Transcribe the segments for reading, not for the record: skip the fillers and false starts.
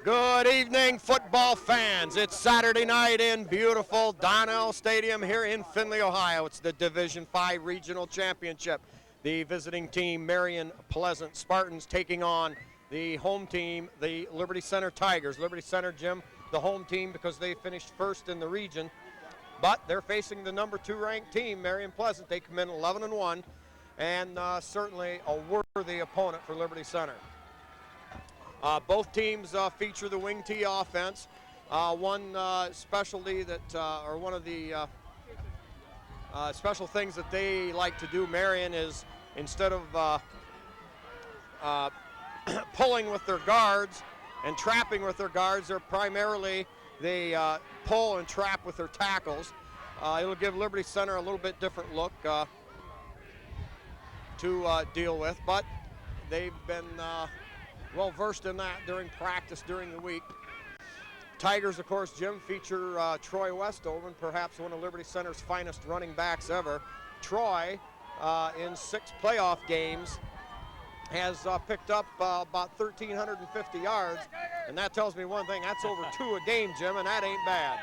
Good evening, football fans. It's Saturday night in beautiful Donnell Stadium here in Findlay, Ohio. It's the Division V Regional Championship. The visiting team, Marion Pleasant Spartans, taking on the home team, the Liberty Center Tigers. Liberty Center, Jim, the home team because they finished first in the region. But they're facing the number 2 ranked team, Marion Pleasant. They come in 11-1, and certainly a worthy opponent for Liberty Center. Both teams feature the wing tee offense. One specialty that, or one of the special things that they like to do, Marion, is instead of pulling with their guards and trapping with their guards, they pull and trap with their tackles. It'll give Liberty Center a little bit different look to deal with, but they've been well versed in that during practice during the week. Tigers, of course, Jim, feature Troy Westover, perhaps one of Liberty Center's finest running backs ever. Troy, in 6 playoff games, has picked up about 1,350 yards, and that tells me one thing, that's over 2 a game, Jim, and that ain't bad.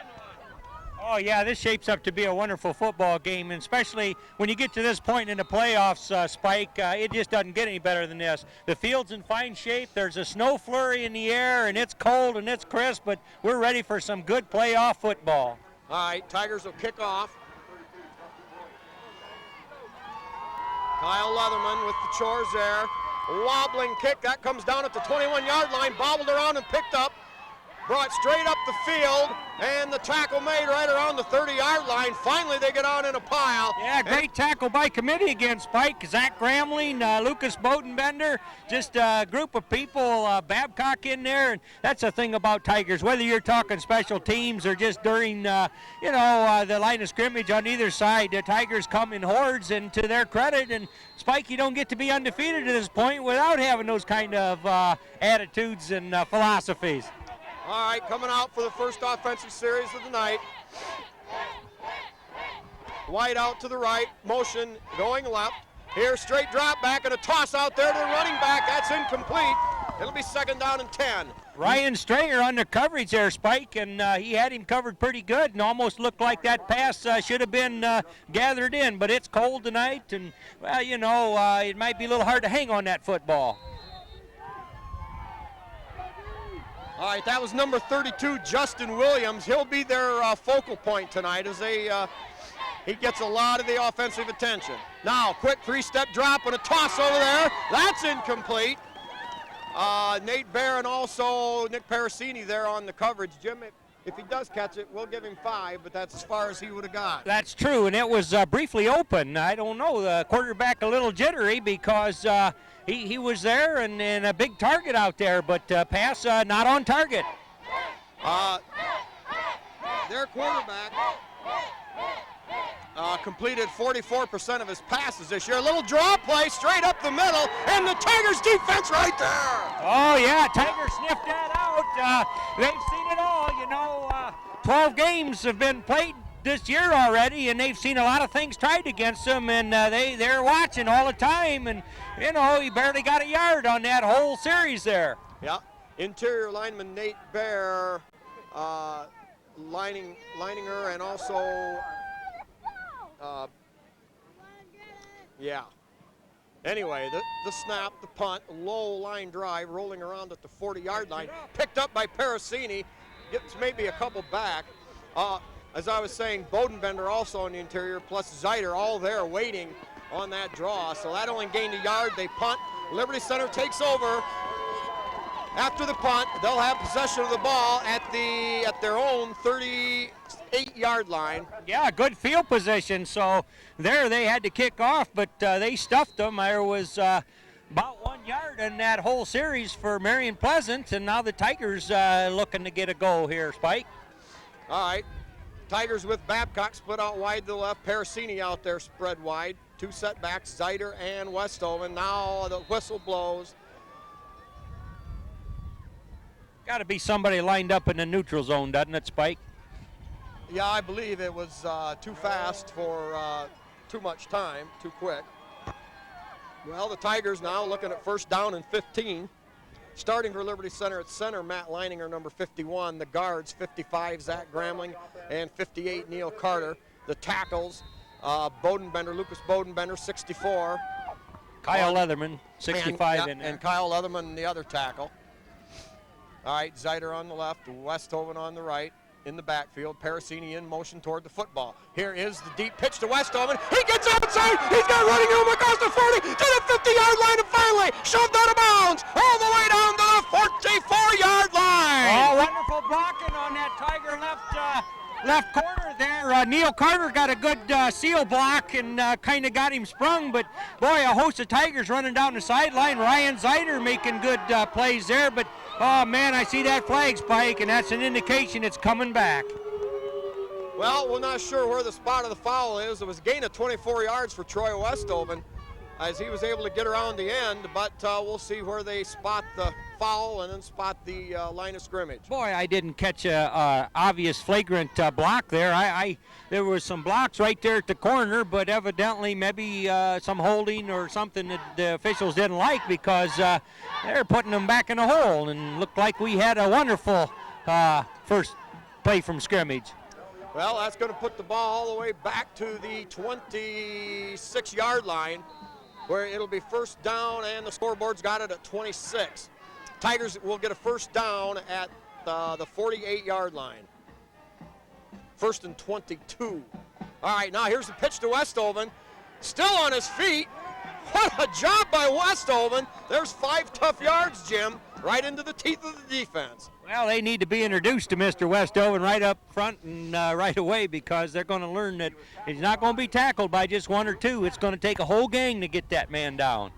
Oh, yeah, this shapes up to be a wonderful football game, and especially when you get to this point in the playoffs, Spike, it just doesn't get any better than this. The field's in fine shape. There's a snow flurry in the air, and it's cold and it's crisp, but we're ready for some good playoff football. All right, Tigers will kick off. Kyle Leatherman with the chores there. Wobbling kick, that comes down at the 21-yard line, bobbled around and picked up. Brought straight up the field, and the tackle made right around the 30-yard line. Finally, they get on in a pile. Yeah, great tackle by committee again, Spike. Zach Gramling, Lucas Bodenbender, just a group of people, Babcock in there, and that's the thing about Tigers. Whether you're talking special teams or just during, the line of scrimmage on either side, the Tigers come in hordes, and to their credit, and Spike, you don't get to be undefeated at this point without having those kind of attitudes and philosophies. All right, coming out for the first offensive series of the night. Wide out to the right, motion going left. Here, straight drop back and a toss out there to the running back. That's incomplete. It'll be 2nd down and 10. Ryan Strayer on the coverage there, Spike, and he had him covered pretty good and almost looked like that pass should have been gathered in, but it's cold tonight, and, well, it might be a little hard to hang on that football. All right, that was number 32, Justin Williams. He'll be their focal point tonight as he gets a lot of the offensive attention. Now, quick 3-step drop and a toss over there. That's incomplete. Nate Bear and also Nick Parasini there on the coverage. Jim, if he does catch it, we'll give him 5, but that's as far as he would have got. That's true, and it was briefly open. I don't know, the quarterback a little jittery because he was there and a big target out there, but pass not on target. Their quarterback completed 44% of his passes this year. A little draw play straight up the middle, and the Tigers defense right there. Oh, yeah, Tigers sniffed that out. They've seen it all. 12 games have been played this year already, and they've seen a lot of things tried against them, and they're watching all the time, and, he barely got a yard on that whole series there. Yeah, interior lineman Nate Bear lining her, and also, Anyway, the snap, the punt, low line drive, rolling around at the 40-yard line, picked up by Parasini, gets maybe a couple back. As I was saying, Bodenbender also on the interior, plus Zeiter, all there waiting on that draw. So that only gained a yard. They punt. Liberty Center takes over. After the punt, they'll have possession of the ball at their own 38-yard line. Yeah, good field position. So there they had to kick off, but they stuffed them. There was about 1 yard in that whole series for Marion Pleasant, and now the Tigers looking to get a goal here, Spike. All right. Tigers with Babcock split out wide to the left. Parasini out there spread wide. 2 setbacks, Zeiter and Westover. Now the whistle blows. Got to be somebody lined up in the neutral zone, doesn't it, Spike? Yeah, I believe it was too fast for too much time, too quick. Well, the Tigers now looking at 1st down and 15. Starting for Liberty Center at center, Matt Leininger, number 51. The guards, 55, Zach Gramling, and 58, Neil Carter. The tackles, Lucas Bodenbender, 64. Kyle Leatherman, 65. And Kyle Leatherman, the other tackle. All right, Zeiter on the left, Westhoven on the right. In the backfield, Parasini in motion toward the football. Here is the deep pitch to Westhoven. He gets outside. He's got running room across the 40 to the 50-yard line, and finally shoved out of bounds all the way down to the 44-yard line. Oh, wonderful blocking on that Tiger left corner there. Neil Carter got a good seal block and kind of got him sprung, but boy, a host of Tigers running down the sideline. Ryan Zeiter making good plays there, but oh man, I see that flag, Spike, and that's an indication it's coming back. Well, we're not sure where the spot of the foul is. It was a gain of 24 yards for Troy Westhoven as he was able to get around the end, but we'll see where they spot the foul and then spot the line of scrimmage. Boy, I didn't catch a obvious flagrant block there. There was some blocks right there at the corner, but evidently maybe some holding or something that the officials didn't like, because they're putting them back in the hole, and looked like we had a wonderful first play from scrimmage. Well, that's going to put the ball all the way back to the 26-yard line, where it'll be first down, and the scoreboard's got it at 26. Tigers will get a first down at the 48-yard line. First and 22. All right, now here's the pitch to Westhoven. Still on his feet. What a job by Westhoven. There's 5 tough yards, Jim, right into the teeth of the defense. Well, they need to be introduced to Mr. Westhoven right up front and right away, because they're going to learn that he's not going to be tackled by just 1 or 2. It's going to take a whole gang to get that man down.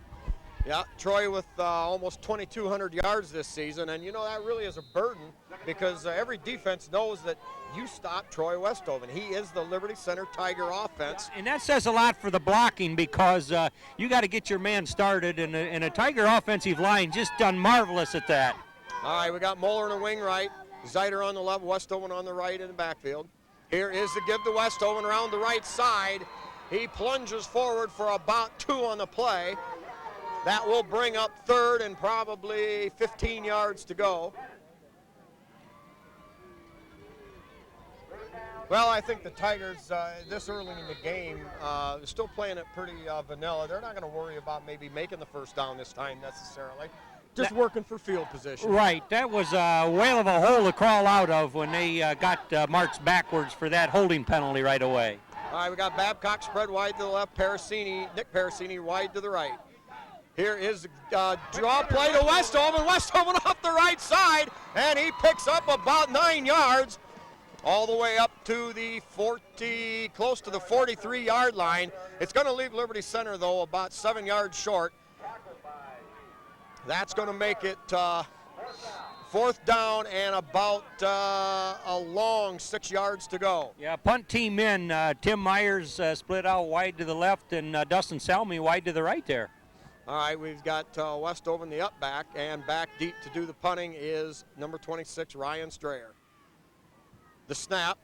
Yeah, Troy with almost 2,200 yards this season, and you know that really is a burden, because every defense knows that you stop Troy Westhoven. He is the Liberty Center Tiger offense. And that says a lot for the blocking, because you got to get your man started, and a Tiger offensive line just done marvelous at that. All right, we got Moeller in the wing right, Zeiter on the left, Westhoven on the right in the backfield. Here is the give to Westhoven around the right side. He plunges forward for about 2 on the play. That will bring up third and probably 15 yards to go. Well, I think the Tigers, this early in the game, still playing it pretty vanilla. They're not going to worry about maybe making the first down this time necessarily. Just working for field position. Right. That was a whale of a hole to crawl out of when they got marched backwards for that holding penalty right away. All right, we got Babcock spread wide to the left, Nick Parasini wide to the right. Here is a draw play to Westhoven. Westhoven off the right side, and he picks up about 9 yards, all the way up to the 40, close to the 43-yard line. It's going to leave Liberty Center, though, about 7 yards short. That's going to make it 4th down and about a long 6 yards to go. Yeah, punt team in. Tim Myers split out wide to the left, and Dustin Salmi wide to the right there. All right, we've got Westhoven, the up back, and back deep to do the punting is number 26, Ryan Strayer. The snap,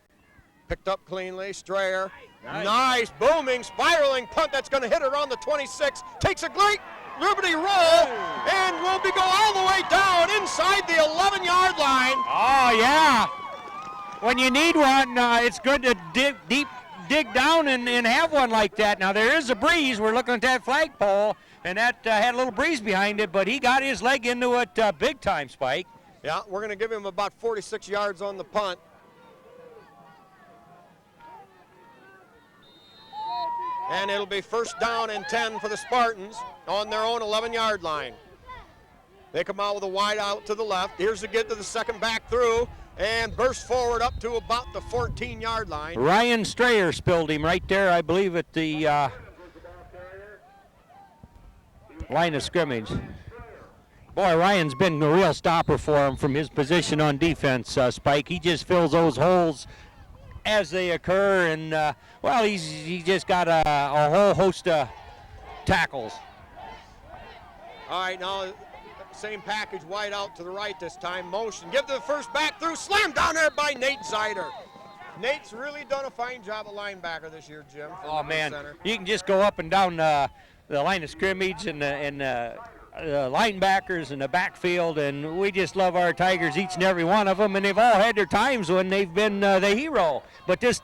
picked up cleanly, Strayer. Nice, booming, spiraling punt that's going to hit around the 26. Takes a great Liberty roll, and will be go all the way down inside the 11-yard line. Oh, yeah. When you need one, it's good to dig down and have one like that. Now, there is a breeze. We're looking at that flagpole, and that had a little breeze behind it, but he got his leg into it big time, Spike. Yeah, we're going to give him about 46 yards on the punt. And it'll be first down and 10 for the Spartans on their own 11-yard line. They come out with a wide out to the left. Here's the get to the second back through and burst forward up to about the 14-yard line. Ryan Strayer spilled him right there, I believe, at the line of scrimmage. Boy, Ryan's been a real stopper for him from his position on defense, Spike. He just fills those holes as they occur, and well, he just got a whole host of tackles. All right, now same package, wide out to the right this time. Motion, give to the first back through, slammed down there by Nate Zeiter. Nate's really done a fine job at linebacker this year, Jim. Oh man, you can just go up and down the line of scrimmage and linebackers in the backfield, and we just love our Tigers, each and every one of them, and they've all had their times when they've been the hero. But this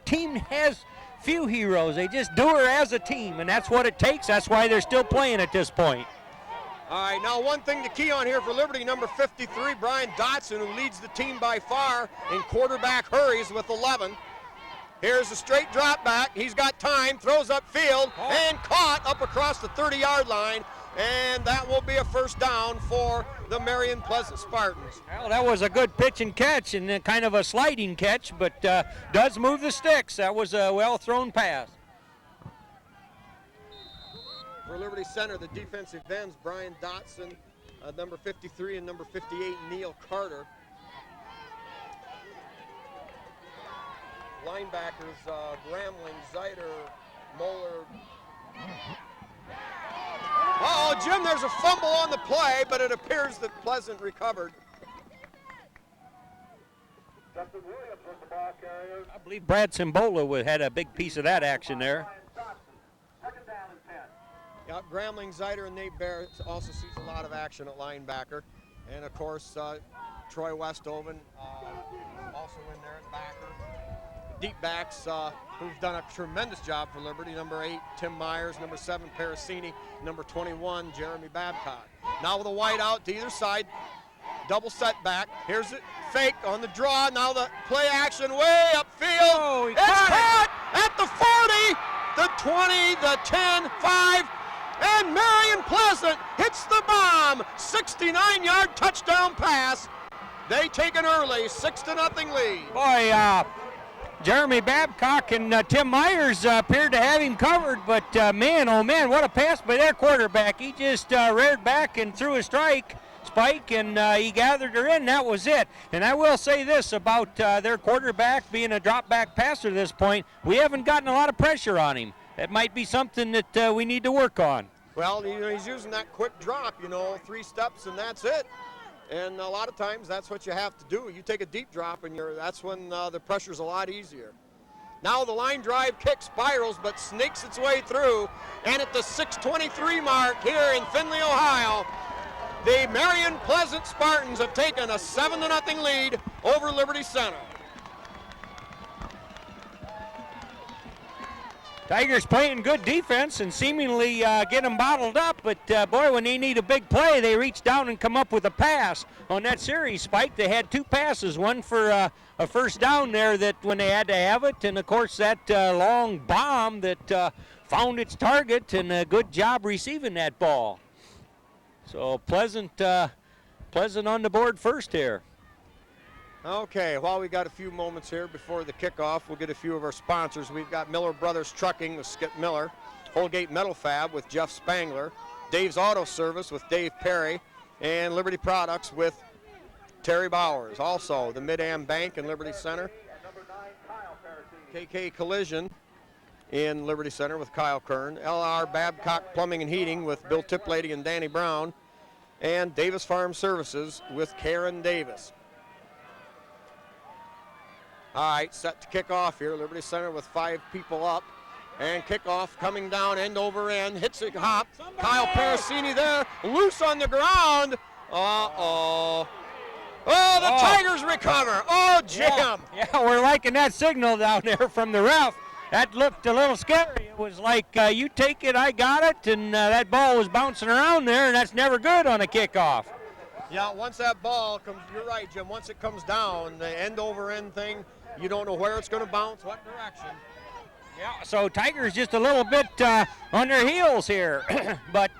team has few heroes. They just do her as a team, and that's what it takes. That's why they're still playing at this point. All right, now one thing to key on here for Liberty, number 53, Brian Dotson, who leads the team by far in quarterback hurries with 11. Here's a straight drop back. He's got time, throws upfield, and caught up across the 30-yard line, and that will be a first down for the Marion Pleasant Spartans. Well, that was a good pitch and catch, and kind of a sliding catch, but does move the sticks. That was a well-thrown pass. For Liberty Center, the defensive ends, Brian Dotson, number 53, and number 58, Neil Carter. Linebackers, Gramling, Zeiter, Moeller. Oh, Jim, there's a fumble on the play, but it appears that Pleasant recovered. I believe Brad Cimbola had a big piece of that action there. Yeah, Gramling, Zeiter, and Nate Barrett also sees a lot of action at linebacker. And, of course, Troy Westoven also in there at backer. Deep backs who've done a tremendous job for Liberty. Number 8, Tim Myers. Number 7, Parasini. Number 21, Jeremy Babcock. Now with a wide out to either side. Double setback. Here's it. Fake on the draw. Now the play action way upfield. Oh, it's caught at the 40, the 20, the 10, 5. And Marion Pleasant hits the bomb. 69-yard touchdown pass. They take an early 6-0 lead. Boy, Jeremy Babcock and Tim Myers appeared to have him covered, but man, oh man, what a pass by their quarterback. He just reared back and threw a spike, and he gathered her in. That was it. And I will say this about their quarterback being a drop-back passer at this point. We haven't gotten a lot of pressure on him. That might be something that we need to work on. Well, he's using that quick drop, 3 steps and that's it. And a lot of times that's what you have to do. You take a deep drop and that's when the pressure's a lot easier. Now the line drive kick spirals but sneaks its way through. And at the 6:23 mark here in Findlay, Ohio, the Marion Pleasant Spartans have taken a 7-0 lead over Liberty Center. Tigers playing good defense and seemingly get them bottled up, but boy, when they need a big play, they reach down and come up with a pass. On that series, Spike, they had 2 passes, one for a first down there that when they had to have it, and of course that long bomb that found its target, and a good job receiving that ball. So Pleasant on the board first here. Okay, while we got a few moments here before the kickoff, we'll get a few of our sponsors. We've got Miller Brothers Trucking with Skip Miller, Holgate Metal Fab with Jeff Spangler, Dave's Auto Service with Dave Perry, and Liberty Products with Terry Bowers. Also, the Mid-Am Bank in Liberty Center, KK Collision in Liberty Center with Kyle Kern, LR Babcock Plumbing and Heating with Bill Tiplady and Danny Brown, and Davis Farm Services with Karen Davis. All right, set to kick off here. Liberty Center with 5 people up. And kickoff coming down end over end. Hits a hop. Kyle Parasini there. Loose on the ground. Uh-oh. Oh, the Tigers recover. Oh, Jim. Yeah, we're liking that signal down there from the ref. That looked a little scary. It was like, you take it, I got it. And that ball was bouncing around there, and that's never good on a kickoff. Yeah, once that ball comes, you're right, Jim. Once it comes down, the end over end thing, you don't know where it's going to bounce, what direction. Yeah, so Tigers just a little bit on their heels here. But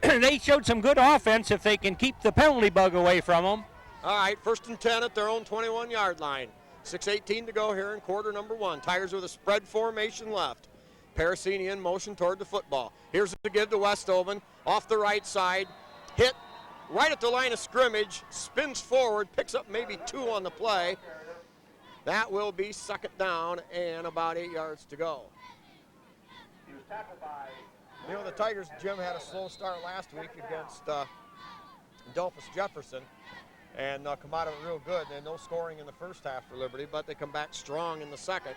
they showed some good offense if they can keep the penalty bug away from them. All right, 1st and 10 at their own 21-yard line. 6:18 to go here in quarter number 1. Tigers with a spread formation left. Parasini in motion toward the football. Here's the give to Westoven. Off the right side. Hit right at the line of scrimmage. Spins forward. Picks up maybe 2 on the play. That will be 2nd down and about 8 yards to go. The Tigers, Jim, had a slow start last week against Adolphus Jefferson and come out of it real good. And no scoring in the first half for Liberty, but they come back strong in the second.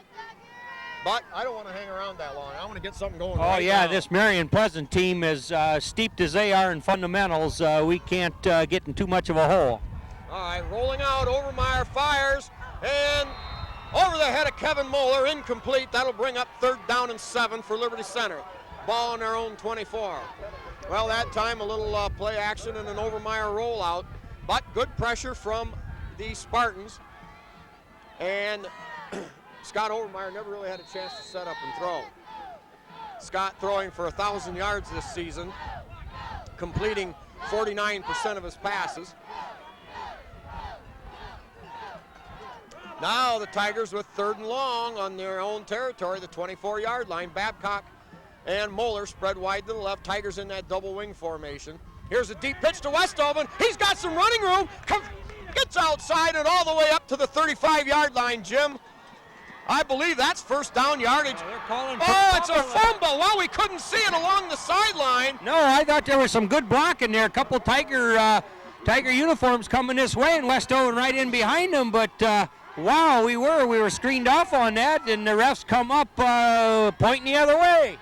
But I don't want to hang around that long. I want to get something going. Oh, right yeah, now. this Marion Pleasant team is steeped as they are in fundamentals. We can't get in too much of a hole. All right, rolling out, Overmeyer fires, and over the head of Kevin Moeller, incomplete. That'll bring up 3rd down and 7 for Liberty Center. Ball on their own 24. Well, that time a little play action and an Overmeyer rollout, but good pressure from the Spartans. And Scott Overmeyer never really had a chance to set up and throw. Scott throwing for 1,000 yards this season, completing 49% of his passes. Now the Tigers with 3rd and long on their own territory, the 24-yard line. Babcock and Moeller spread wide to the left. Tigers in that double wing formation. Here's a deep pitch to Westoven. He's got some running room. Gets outside and all the way up to the 35-yard line, Jim. I believe that's 1st down yardage. They're calling for it's a fumble. Well, we couldn't see it along the sideline. No, I thought there was some good blocking there. A couple Tiger uniforms coming this way, and Westoven right in behind them. But wow, we were screened off on that, and the refs come up pointing the other way.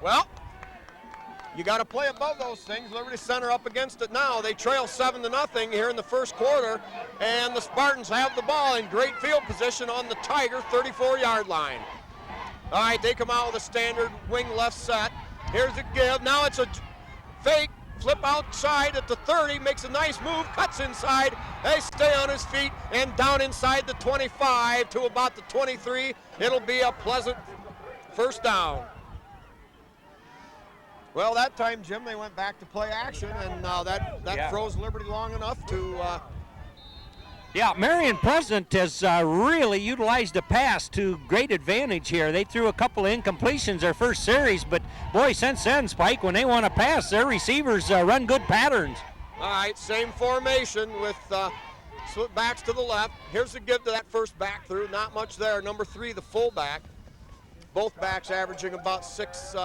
Well, you got to play above those things. Liberty Center up against it now. They trail 7-0 here in the 1st quarter, and the Spartans have the ball in great field position on the Tiger 34-yard line. All right, they come out with a standard wing left set. Here's a give. Now it's a fake. Flip outside at the 30, makes a nice move, cuts inside. They stay on his feet and down inside the 25 to about the 23. It'll be a pleasant 1st down. Well, that time, Jim, they went back to play action, and that froze Liberty long enough to... Yeah, Marion Pleasant has really utilized the pass to great advantage here. They threw a couple of incompletions their first series, but boy, since then, Spike, when they want to pass, their receivers run good patterns. All right, same formation with split backs to the left. Here's the give to that first back through. Not much there. Number 3, the fullback. Both backs averaging about 6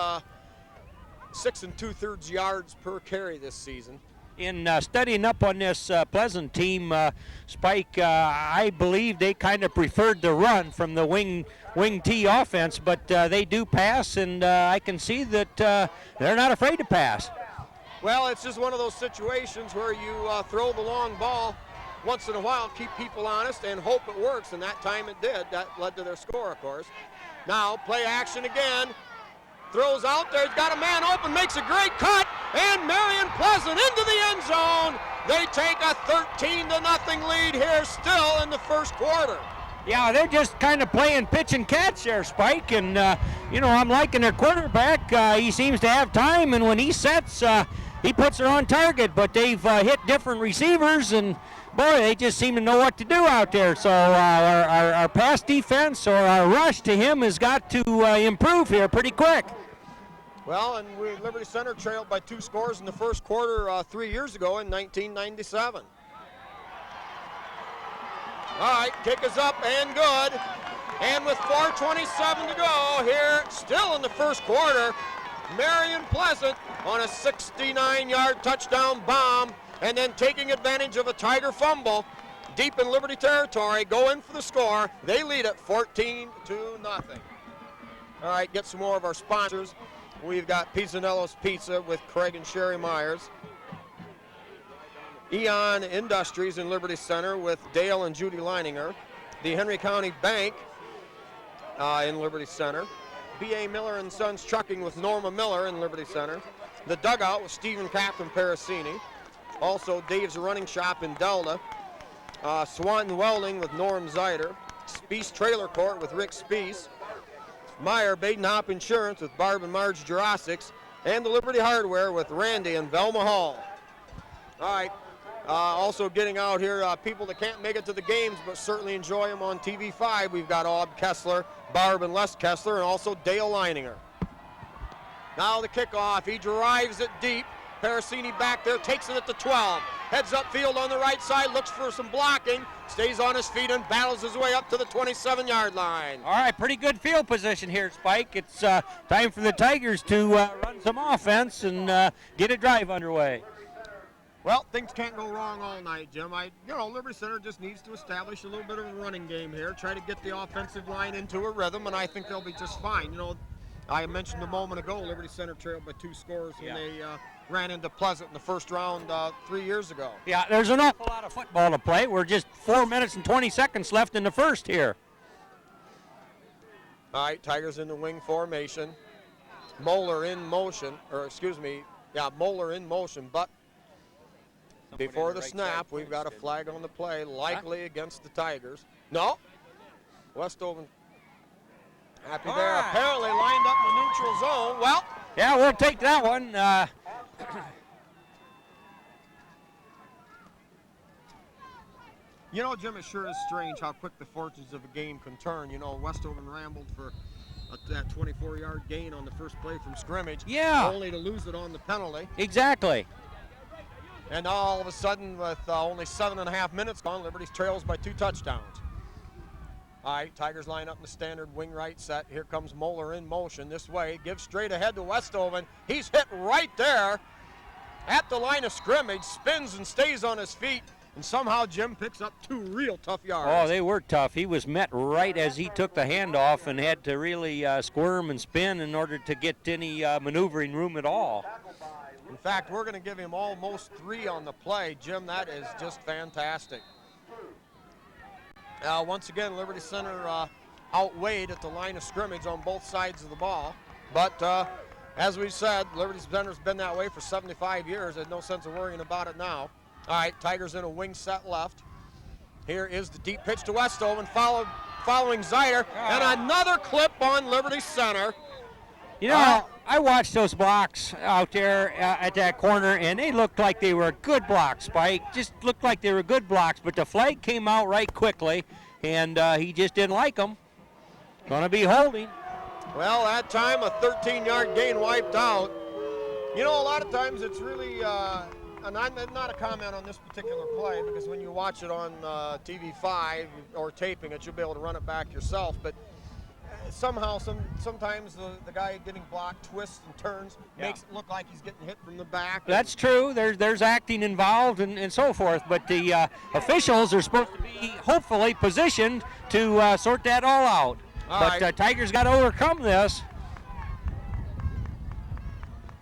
2/3 yards per carry this season. In studying up on this Pleasant team, Spike, I believe they kind of preferred the run from the wing T offense, but they do pass, and I can see that they're not afraid to pass. Well, it's just one of those situations where you throw the long ball once in a while, keep people honest, and hope it works, and that time it did. That led to their score, of course. Now, play action again. Throws out there, he's got a man open, makes a great cut, and Marion Pleasant into the end zone. They take a 13-0 lead here still in the 1st quarter. Yeah, they're just kind of playing pitch and catch there, Spike, and, I'm liking their quarterback. He seems to have time, and when he sets, he puts it on target, but they've hit different receivers, and, boy, they just seem to know what to do out there. So our pass defense or our rush to him has got to improve here pretty quick. Well, and Liberty Center trailed by 2 scores in the 1st quarter 3 years ago in 1997. All right, kick is up and good. And with 4:27 to go here, still in the 1st quarter, Marion Pleasant on a 69-yard touchdown bomb, and then taking advantage of a Tiger fumble deep in Liberty territory, go in for the score. They lead it 14-0. All right, get some more of our sponsors. We've got Pizzanello's Pizza with Craig and Sherry Myers. Eon Industries in Liberty Center with Dale and Judy Leininger. The Henry County Bank in Liberty Center. B.A. Miller and Sons Trucking with Norma Miller in Liberty Center. The Dugout with Stephen Catherine Parasini. Also Dave's Running Shop in Delta. Swanton Welding with Norm Zeider. Speece Trailer Court with Rick Speece. Meyer Badenhop Insurance with Barb and Marge Jurassics. And the Liberty Hardware with Randy and Velma Hall. All right, also getting out here, people that can't make it to the games but certainly enjoy them on TV5. We've got Aub Kessler, Barb and Les Kessler, and also Dale Leininger. Now the kickoff, he drives it deep. Parasini back there, takes it at the 12. Heads upfield on the right side, looks for some blocking, stays on his feet and battles his way up to the 27-yard line. All right, pretty good field position here, Spike. It's time for the Tigers to run some offense and get a drive underway. Well, things can't go wrong all night, Jim. Liberty Center just needs to establish a little bit of a running game here, try to get the offensive line into a rhythm, and I think they'll be just fine. I mentioned a moment ago, Liberty Center trailed by 2 scores when they ran into Pleasant in the first round 3 years ago. Yeah, there's an awful lot of football to play. We're just 4 minutes and 20 seconds left in the first here. All right, Tigers in the wing formation. Moeller in motion, Moeller in motion, but before the snap, we've got a flag on the play, likely against the Tigers. No, Westoven happy there. Right. Apparently lined up in the neutral zone. Well, yeah, we'll take that one. Jim, it sure is strange how quick the fortunes of a game can turn. Westoven rambled for that 24-yard gain on the first play from scrimmage. Yeah. Only to lose it on the penalty. Exactly. And now all of a sudden, with only 7.5 minutes gone, Liberty trails by 2 touchdowns. All right, Tigers line up in the standard wing right set. Here comes Moeller in motion this way. Gives straight ahead to Westoven. He's hit right there at the line of scrimmage, spins and stays on his feet, and somehow Jim picks up 2 real tough yards. Oh, they were tough. He was met right as he took the handoff and had to really squirm and spin in order to get any maneuvering room at all. In fact, we're going to give him almost 3 on the play. Jim, that is just fantastic. Once again, Liberty Center outweighed at the line of scrimmage on both sides of the ball. But as we said, Liberty Center's been that way for 75 years. There's no sense of worrying about it now. All right, Tigers in a wing set left. Here is the deep pitch to Westoven, following Zeider, and another clip on Liberty Center. I watched those blocks out there at that corner, and they looked like they were good blocks, Spike. Just looked like they were good blocks, but the flag came out right quickly, and he just didn't like them. Going to be holding. Well, that time a 13-yard gain wiped out. A lot of times it's really, and I'm not a comment on this particular play, because when you watch it on TV5 or taping it, you'll be able to run it back yourself. But somehow, sometimes the guy getting blocked twists and turns, makes it look like he's getting hit from the back. That's true. There's acting involved and so forth, but the officials are supposed to be hopefully positioned to sort that all out. But Tigers got to overcome this.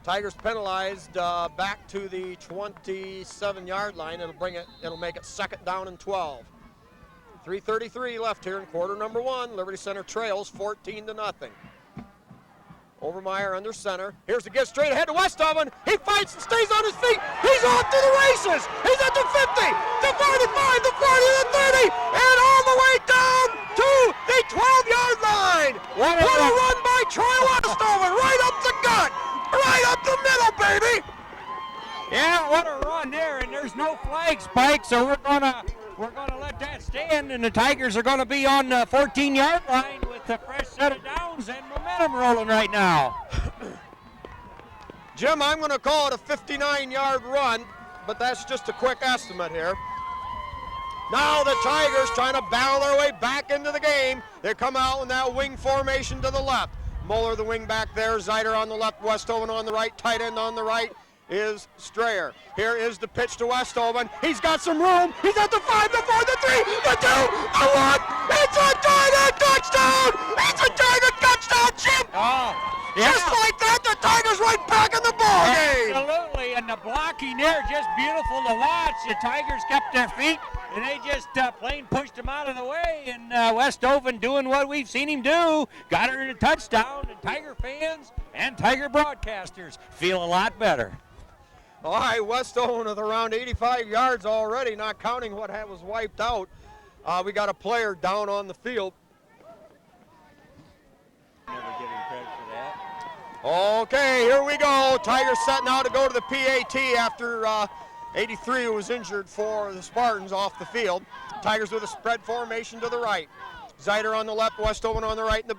Tigers penalized back to the 27-yard line. It'll make it 2nd down and 12. 3:33 left here in quarter number 1. Liberty Center trails 14-0. Overmeyer under center. Here's the give straight ahead to Westoven. He fights and stays on his feet. He's off to the races. He's at the 50, the 45, the 40, the 30, and all the way down to the 12-yard line. What a run by Troy Westoven. Right up the gut. Right up the middle, baby. Yeah, what a run there, and there's no flag, Spike, so we're gonna let that stand, and the Tigers are gonna be on the 14-yard line with a fresh set of downs and momentum rolling right now. Jim, I'm gonna call it a 59-yard run, but that's just a quick estimate here. Now the Tigers trying to battle their way back into the game. They come out in that wing formation to the left. Moeller, the wing back there, Zeider on the left, Westoven on the right, tight end on the right is Strayer. Here is the pitch to Westoven. He's got some room. He's at the 5, the 4, the 3, the 2, the 1. It's a Tiger touchdown! It's a Tiger touchdown, Chip! Oh, yeah. Just like that, the Tigers right back in the ball game. Absolutely, and the blocking there, just beautiful to watch. The Tigers kept their feet, and they just plain pushed them out of the way, and Westoven doing what we've seen him do. Got her in a touchdown, and Tiger fans and Tiger broadcasters feel a lot better. All right, Westoven with around 85 yards already, not counting what was wiped out. We got a player down on the field. Never give him credit for that. Okay, here we go. Tigers set now to go to the PAT after 83 was injured for the Spartans off the field. Tigers with a spread formation to the right. Zeider on the left, Westoven on the right in the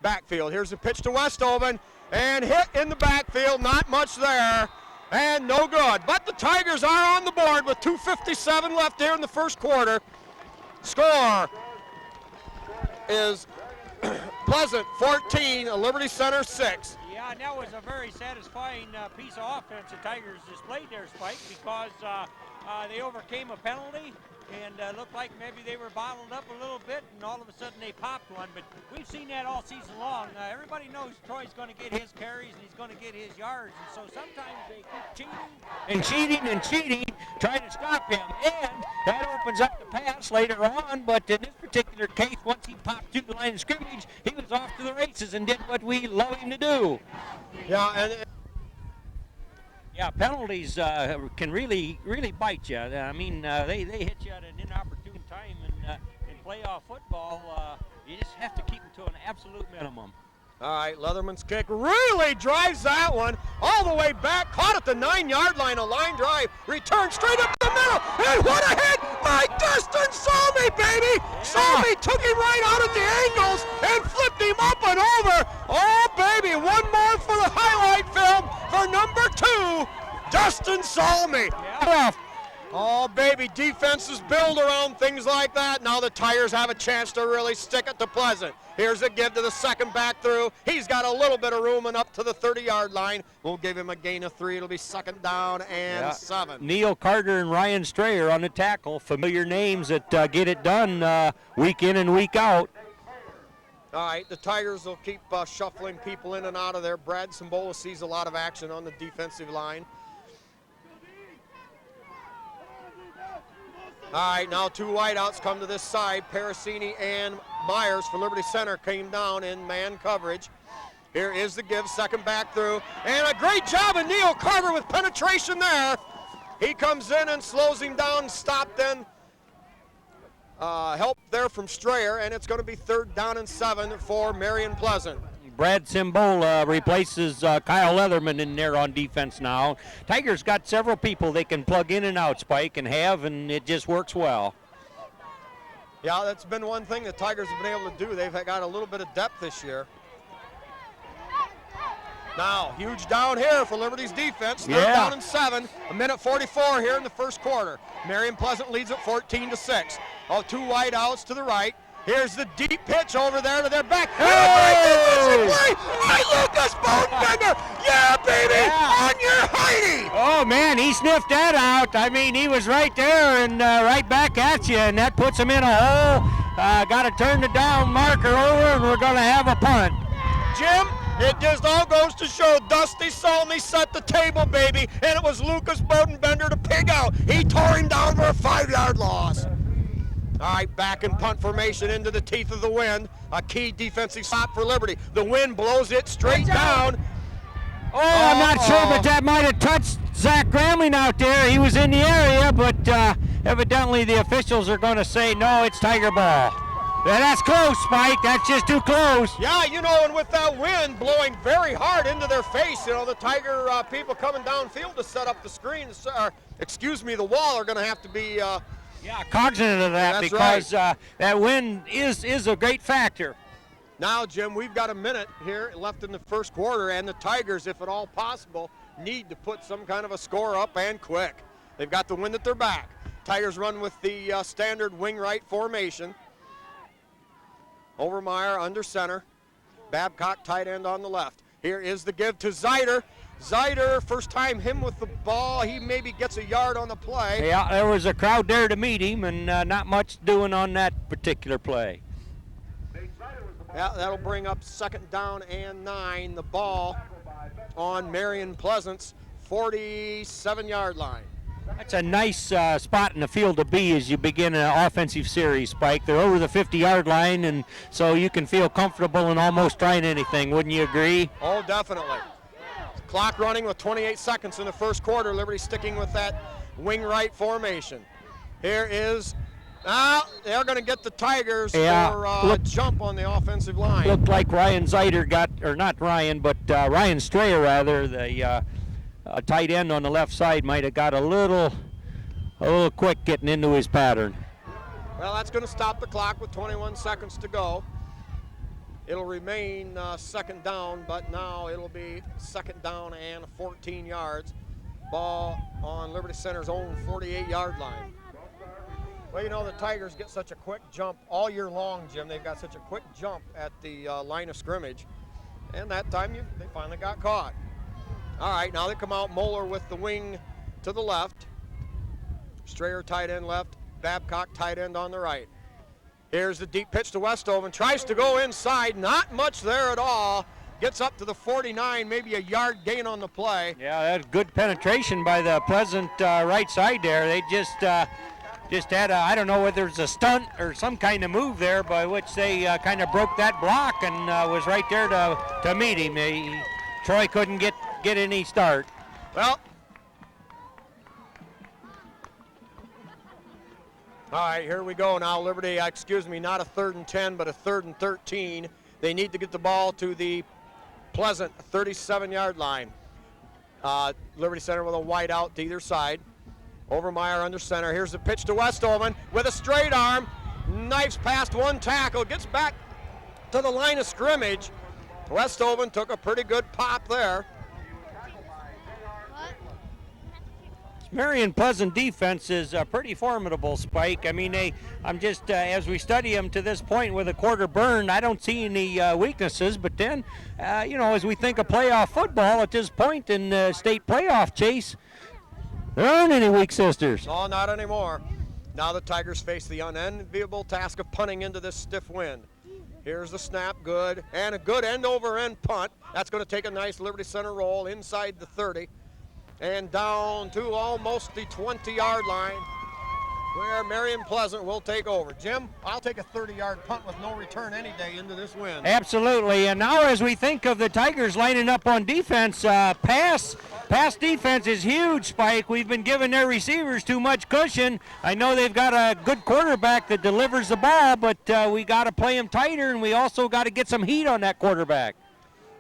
backfield. Here's the pitch to Westoven, and hit in the backfield, not much there, and no good. But the Tigers are on the board with 2:57 left here in the first quarter. Score is Pleasant 14, Liberty Center 6. Yeah, Yeah, and that was a very satisfying piece of offense the Tigers displayed there, Spike, because they overcame a penalty and looked like maybe they were bottled up a little bit, and all of a sudden they popped one. But we've seen that all season long. Everybody knows Troy's going to get his carries and he's going to get his yards, and so sometimes they keep cheating, trying to stop him, and that opens up the pass later on. But in this particular case, once he popped through the line of scrimmage, he was off to the races and did what we love him to do. Yeah, and yeah, penalties can really bite you. I mean, they hit you at an inopportune time, and in playoff football, you just have to keep them to an absolute minimum. all right, Leatherman's kick really drives that one all the way back, caught at the 9-yard line, a line drive, returned straight up the middle, and what a hit by Dustin Salmi, baby! Salmi took him right out at the angles and flipped him up and over. Oh, baby, one more for the highlight film for number 2, Dustin Salmi. Yeah. Oh, baby, defenses build around things like that. Now the Tigers have a chance to really stick it to Pleasant. Here's a give to the second back through. He's got a little bit of room and up to the 30-yard line. We'll give him a gain of 3. It'll be second down and 7. Neil Carter and Ryan Strayer on the tackle. Familiar names that get it done week in and week out. All right, the Tigers will keep shuffling people in and out of there. Brad Sambola sees a lot of action on the defensive line. All right, now 2 wideouts come to this side. Parasini and Myers for Liberty Center came down in man coverage. Here is the give, second back through, and a great job of Neil Carter with penetration there. He comes in and slows him down, stopped then. Help there from Strayer, and it's going to be third down and 7 for Marion Pleasant. Brad Simbola replaces Kyle Leatherman in there on defense now. Tigers got several people they can plug in and out, Spike, and it just works well. Yeah, that's been one thing the Tigers have been able to do. They've got a little bit of depth this year. Now, huge down here for Liberty's defense. Third down and 7. A minute 44 here in the first quarter. Marion Pleasant leads at 14-6. Oh, 2 wideouts to the right. Here's the deep pitch over there to their back. Hey! Play by Lucas Bodenbender. Yeah, baby, on your Heidi. Oh, man, he sniffed that out. I mean, he was right there and right back at you, and that puts him in a hole. Got to turn the down marker over, and we're going to have a punt. Jim, it just all goes to show Dusty Salmi set the table, baby, and it was Lucas Bodenbender to pig out. He tore him down for a 5-yard loss. All right, back in punt formation into the teeth of the wind. A key defensive stop for Liberty. The wind blows it straight down. Oh, I'm not sure, but that might have touched Zach Gramling out there. He was in the area, but evidently the officials are going to say, no, it's Tiger ball. Yeah, that's close, Spike. That's just too close. Yeah, you know, and with that wind blowing very hard into their face, you know, the Tiger people coming downfield to set up the screen, the wall are going to have to be... cognizant of that. That's because right. That wind is a great factor. Now, Jim, we've got a minute here left in the first quarter, and the Tigers, if at all possible, need to put some kind of a score up and quick. They've got the wind at their back. Tigers run with the standard wing right formation. Overmeyer under center. Babcock tight end on the left. Here is the give to Zeider. Zeider, first time him with the ball. He maybe gets a yard on the play. Yeah, there was a crowd there to meet him, and not much doing on that particular play. Yeah, that'll bring up second down and 9. The ball on Marion Pleasant's 47-yard line. That's a nice spot in the field to be as you begin an offensive series, Spike. They're over the 50-yard line, and so you can feel comfortable in almost trying anything. Wouldn't you agree? Oh, definitely. Clock running with 28 seconds in the first quarter. Liberty sticking with that wing right formation. Here is, they're going to get the Tigers for a jump on the offensive line. Looked like Ryan Zeider got, or not Ryan, but Ryan Strayer rather, the tight end on the left side might have got a little quick getting into his pattern. Well, that's going to stop the clock with 21 seconds to go. It'll remain second down, but now it'll be second down and 14 yards. Ball on Liberty Center's own 48-yard line. Well, you know, the Tigers get such a quick jump all year long, Jim. They've got such a quick jump at the line of scrimmage. And that time they finally got caught. All right, now they come out Moeller with the wing to the left. Strayer tight end left, Babcock tight end on the right. Here's the deep pitch to Westoven. Tries to go inside, not much there at all. Gets up to the 49, maybe a yard gain on the play. Yeah, that's good penetration by the Pleasant right side there. They just had I don't know whether it's a stunt or some kind of move there by which they kind of broke that block and was right there to meet him. Troy couldn't get any start. Well, all right, here we go now. Liberty, not a 3rd and 10, but a 3rd and 13. They need to get the ball to the Pleasant 37-yard line. Liberty Center with a wide out to either side. Overmeyer under center. Here's the pitch to Westoven with a straight arm. Knifes past one tackle, gets back to the line of scrimmage. Westoven took a pretty good pop there. Marion Pleasant defense is pretty formidable, Spike. I mean, I'm just, as we study them to this point with a quarter burned, I don't see any weaknesses. But then, as we think of playoff football at this point in the state playoff chase, there aren't any weak sisters. No, not anymore. Now the Tigers face the unenviable task of punting into this stiff wind. Here's the snap, good, and a good end-over-end punt. That's going to take a nice Liberty Center roll inside the 30. And down to almost the 20-yard line where Marion Pleasant will take over. Jim, I'll take a 30-yard punt with no return any day into this wind. Absolutely. And now as we think of the Tigers lining up on defense, pass defense is huge, Spike. We've been giving their receivers too much cushion. I know they've got a good quarterback that delivers the ball, but we got to play them tighter, and we also got to get some heat on that quarterback.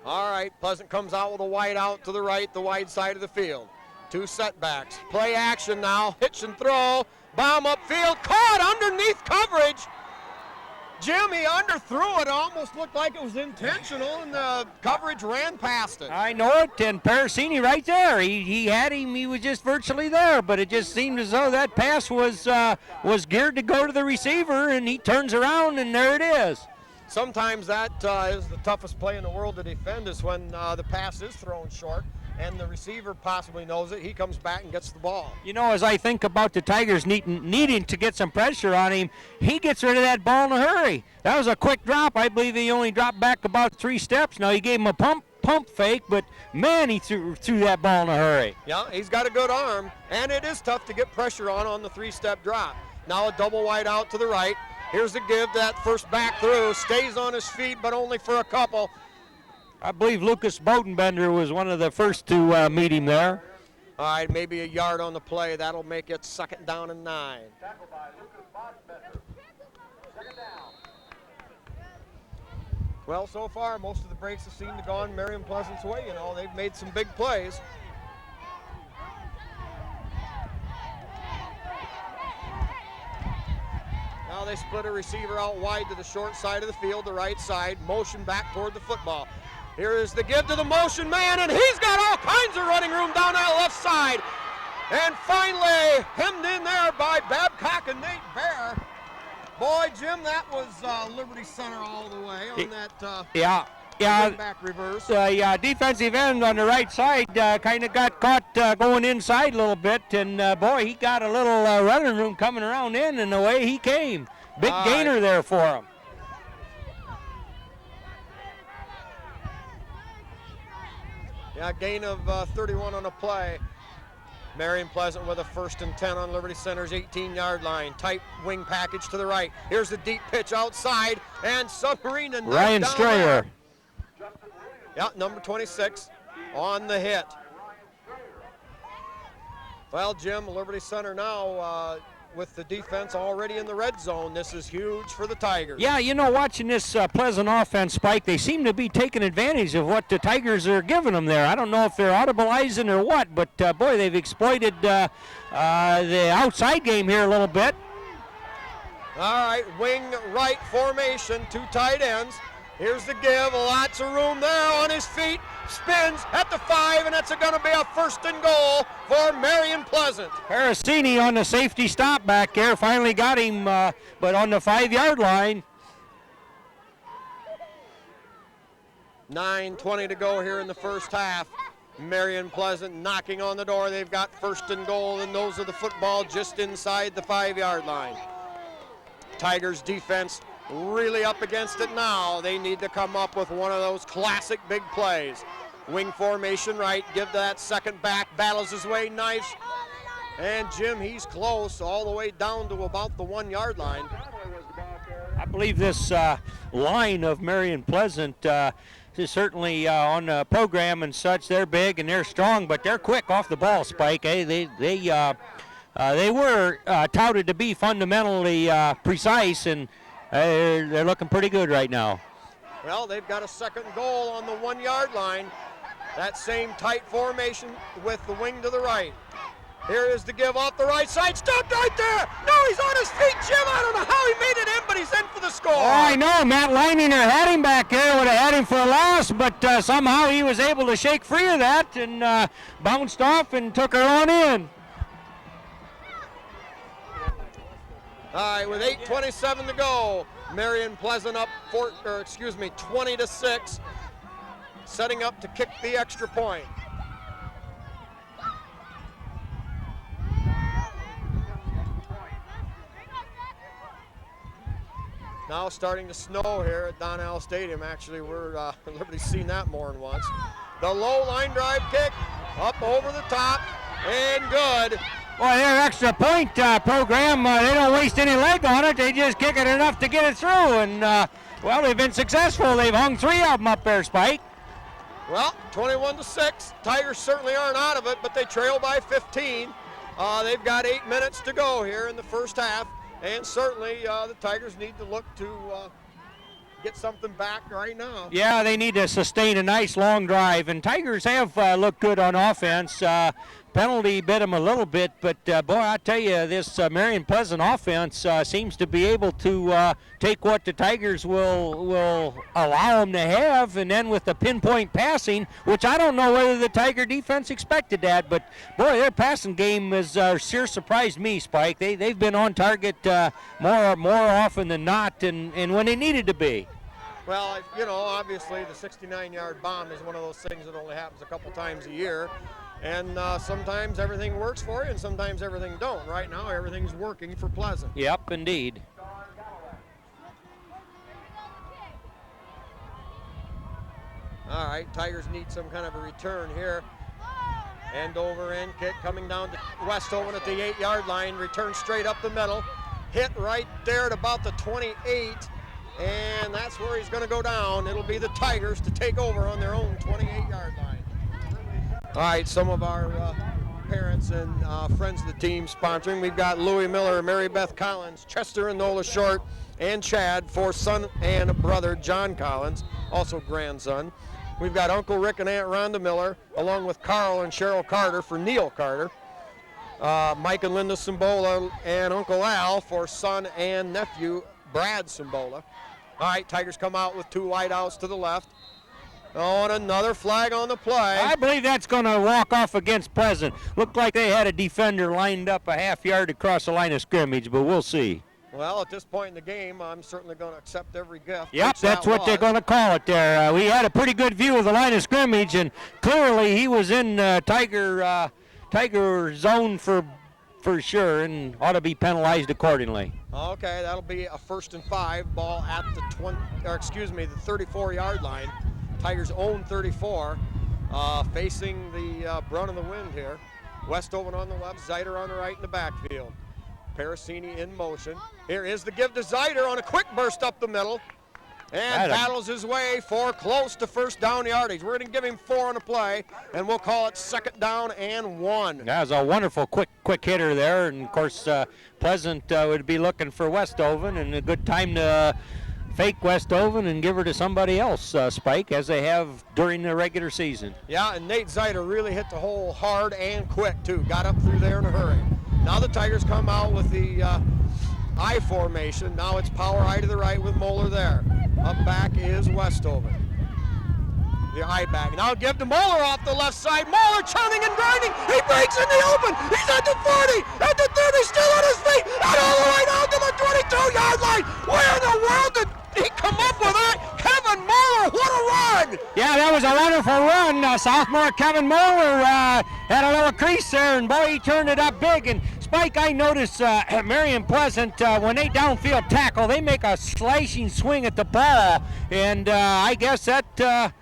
All right, Pleasant comes out with a wide out to the right, the wide side of the field. 2 setbacks. Play action now. Hitch and throw. Bomb upfield. Caught underneath coverage. Jimmy underthrew it. Almost looked like it was intentional, and the coverage ran past it. I know it, and Parasini right there. He had him. He was just virtually there, but it just seemed as though that pass was geared to go to the receiver, and he turns around, and there it is. Sometimes that is the toughest play in the world to defend, is when the pass is thrown short and the receiver possibly knows it. He comes back and gets the ball. As I think about the Tigers needing to get some pressure on him, he gets rid of that ball in a hurry. That was a quick drop. I believe he only dropped back about 3 steps. Now, he gave him a pump fake, but man, he threw that ball in a hurry. Yeah, he's got a good arm, and it is tough to get pressure on the 3-step drop. Now a double wide out to the right. Here's the give, that first back through, stays on his feet, but only for a couple. I believe Lucas Bodenbender was one of the first to meet him there. All right, maybe a yard on the play. That'll make it 2nd down and 9. Well, so far, most of the breaks have seemed to go on Marion Pleasant's way. They've made some big plays. Now they split a receiver out wide to the short side of the field, the right side, motion back toward the football. Here is the give to the motion man, and he's got all kinds of running room down that left side. And finally, hemmed in there by Babcock and Nate Bear. Boy, Jim, that was Liberty Center all the way on that back reverse. Defensive end on the right side kind of got caught going inside a little bit, and boy, he got a little running room coming around in, and away he came. Big gainer there for him. Yeah, gain of 31 on a play. Marion Pleasant with a 1st and 10 on Liberty Center's 18-yard line. Tight wing package to the right. Here's the deep pitch outside, and Submarine and Ryan Strayer. Yeah, number 26 on the hit. Well, Jim, Liberty Center now with the defense already in the red zone. This is huge for the Tigers. Yeah, watching this Pleasant offense, Spike, they seem to be taking advantage of what the Tigers are giving them there. I don't know if they're audibilizing or what, but boy, they've exploited the outside game here a little bit. All right, wing right formation, 2 tight ends. Here's the give, lots of room there on his feet, spins at the 5, and that's going to be a 1st and goal for Marion Pleasant. Parasini on the safety stop back there, finally got him, but on the 5-yard line. 9:20 to go here in the first half. Marion Pleasant knocking on the door. They've got 1st and goal, and those are the football just inside the 5-yard line. Tigers defense really up against it now. They need to come up with one of those classic big plays. Wing formation right, give that second back, battles his way, nice. And Jim, he's close, all the way down to about the 1-yard line. I believe this line of Marion Pleasant is certainly on the program and such. They're big and they're strong, but they're quick off the ball, Spike. They were touted to be fundamentally precise, and they're looking pretty good right now. Well, they've got a 2nd goal on the 1-yard line. That same tight formation with the wing to the right. Here is the give off the right side. Stopped right there. No, he's on his feet, Jim. I don't know how he made it in, but he's in for the score. Oh, I know. Matt Leininger had him back there. Would have had him for a loss, but somehow he was able to shake free of that and bounced off and took her on in. All right, with 8:27 to go, Marion Pleasant up 20-6, setting up to kick the extra point. Now starting to snow here at Donnell Stadium. Actually, we're Liberty's seen that more than once. The low line drive kick up over the top and good. Well, their extra point program, they don't waste any leg on it. They just kick it enough to get it through. And, well, they've been successful. They've hung 3 of them up there, Spike. Well, 21-6. Tigers certainly aren't out of it, but they trail by 15. They've got 8 minutes to go here in the first half. And certainly the Tigers need to look to get something back right now. Yeah, they need to sustain a nice long drive. And Tigers have looked good on offense. Penalty bit them a little bit, but boy, I tell you, this Marion Pleasant offense seems to be able to take what the Tigers will allow them to have, and then with the pinpoint passing, which I don't know whether the Tiger defense expected that, but boy, their passing game has sure surprised me, Spike. They've been on target more often than not, and when they needed to be. Well, you know, obviously the 69-yard bomb is one of those things that only happens a couple times a year. And sometimes everything works for you and sometimes everything don't. Right now, everything's working for Pleasant. Yep, indeed. All right, Tigers need some kind of a return here. End over end kick coming down to Westover at the 8-yard line. Return straight up the middle. Hit right there at about the 28. And that's where he's going to go down. It'll be the Tigers to take over on their own 28-yard line. All right, some of our parents and friends of the team sponsoring. We've got Louis Miller, Mary Beth Collins, Chester and Nola Short, and Chad for son and brother John Collins, also grandson. We've got Uncle Rick and Aunt Rhonda Miller, along with Carl and Cheryl Carter for Neil Carter. Mike and Linda Simbola and Uncle Al for son and nephew Brad Simbola. All right, Tigers come out with 2 wideouts to the left. Oh, and another flag on the play. I believe that's going to walk off against Pleasant. Looked like they had a defender lined up a half yard across the line of scrimmage, but we'll see. Well, at this point in the game, I'm certainly going to accept every gift. Yep, that's what they're going to call it there. We had a pretty good view of the line of scrimmage, and clearly he was in Tiger zone for sure and ought to be penalized accordingly. Okay, that'll be a 1st and 5 ball at the 34-yard line. Tigers own 34, facing the brunt of the wind here. Westover on the left, Zeider on the right in the backfield. Parasini in motion. Here is the give to Zeider on a quick burst up the middle. And battles his way for close to 1st down yardage. We're going to give him 4 on the play, and we'll call it 2nd down and 1. That was a wonderful quick hitter there, and of course Pleasant would be looking for Westover, and a good time to fake Westover and give her to somebody else, Spike, as they have during the regular season. Yeah, and Nate Zeider really hit the hole hard and quick, too. Got up through there in a hurry. Now the Tigers come out with the I formation. Now it's power I to the right with Moeller there. Up back is Westover. The I back. Now give to Moeller off the left side. Moeller churning and grinding. He breaks in the open. He's at the 40, at the 30, still on his feet, and all the way down to the 22-yard line. Where in the world did he come up with that? Kevin Kevin Moeller, what a run! Yeah, that was a wonderful run. Sophomore Kevin Moeller had a little crease there, and boy, he turned it up big. And Spike, I noticed Marion Pleasant, when they downfield tackle, they make a slashing swing at the ball, and I guess that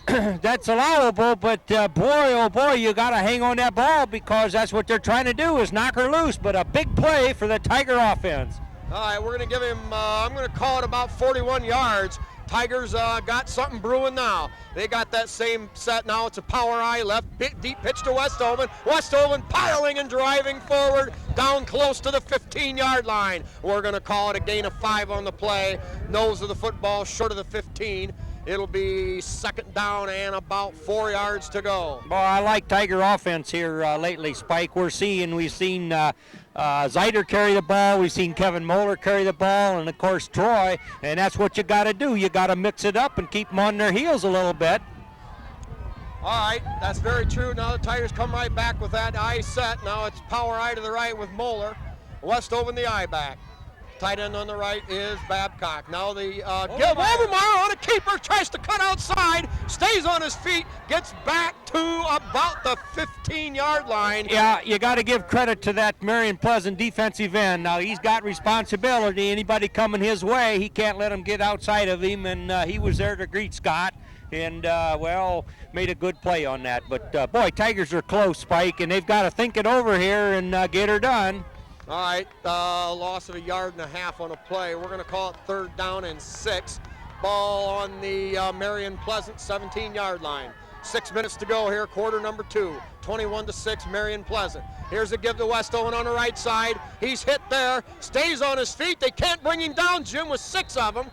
that's allowable, but boy, oh boy, you got to hang on that ball because that's what they're trying to do is knock her loose, but a big play for the Tiger offense. All right, we're going to give him, I'm going to call it about 41 yards. Tigers got something brewing now. They got that same set now. It's a power eye left, deep pitch to Westoven. Westoven piling and driving forward down close to the 15-yard line. We're going to call it a gain of 5 on the play. Nose of the football short of the 15. It'll be second down and about 4 yards to go. Boy, I like Tiger offense here lately, Spike. We've seen Zeider carry the ball. We've seen Kevin Moeller carry the ball, and of course Troy. And that's what you got to do. You got to mix it up and keep them on their heels a little bit. All right, that's very true. Now the Tigers come right back with that eye set. Now it's power eye to the right with Moeller. Westoven the eye back. Tight end on the right is Babcock. Now the give Overmeyer on a keeper, tries to cut outside, stays on his feet, gets back to about the 15-yard line. Yeah, you got to give credit to that Marion Pleasant defensive end. Now he's got responsibility. Anybody coming his way, he can't let him get outside of him, and he was there to greet Scott. And, well, made a good play on that. But, boy, Tigers are close, Spike, and they've got to think it over here and get her done. All right, loss of 1.5 yards on a play. We're going to call it 3rd down and 6. Ball on the Marion Pleasant 17-yard line. 6 minutes to go here, quarter number 2. 21-6, Marion Pleasant. Here's a give to Westoven on the right side. He's hit there, stays on his feet. They can't bring him down, Jim, with 6 of them.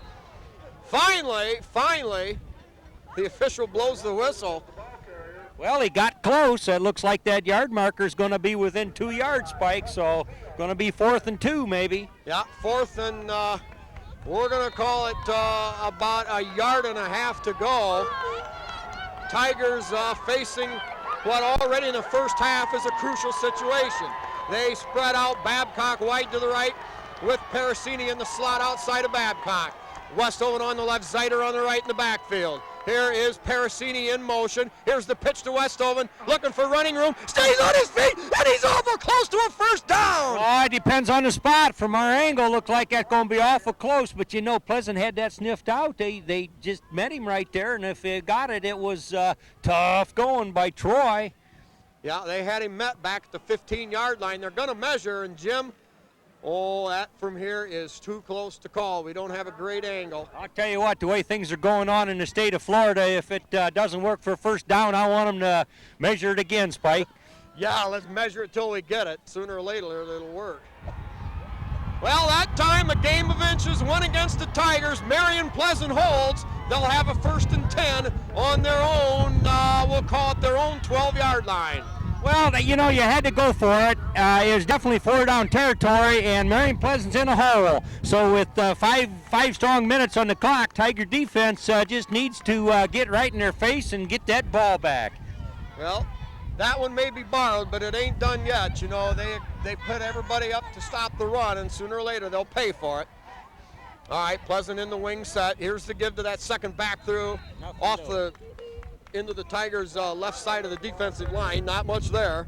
Finally, the official blows the whistle. Well, he got close. It looks like that yard marker is going to be within 2 yards, Spike, so going to be 4th and 2 maybe. Yeah, 4th and we're going to call it about 1.5 yards to go. Tigers facing what already in the first half is a crucial situation. They spread out Babcock wide to the right with Parasini in the slot outside of Babcock. Westoven on the left, Zeider on the right in the backfield. Here is Parasini in motion. Here's the pitch to Westoven, looking for running room. Stays on his feet, and he's awful close to a first down. Oh, it depends on the spot. From our angle, looked like that's going to be awful close. But, you know, Pleasant had that sniffed out. They just met him right there, and if they got it, it was tough going by Troy. Yeah, they had him met back at the 15-yard line. They're going to measure, and Jim, that from here is too close to call. We don't have a great angle. I'll tell you what, the way things are going on in the state of Florida, if it doesn't work for first down, I want them to measure it again, Spike. Yeah, let's measure it till we get it. Sooner or later, it'll work. Well, that time, a game of inches, 1 against the Tigers. Marion Pleasant holds. They'll have a 1st and 10 on their own, we'll call it their own 12-yard line. Well, you know, you had to go for it. It was definitely 4-down territory, and Marion Pleasant's in a hole. So with five strong minutes on the clock, Tiger defense just needs to get right in their face and get that ball back. Well, that one may be borrowed, but it ain't done yet. You know, they put everybody up to stop the run, and sooner or later they'll pay for it. All right, Pleasant in the wing set. Here's the give to that second back through into the Tigers' left side of the defensive line. Not much there.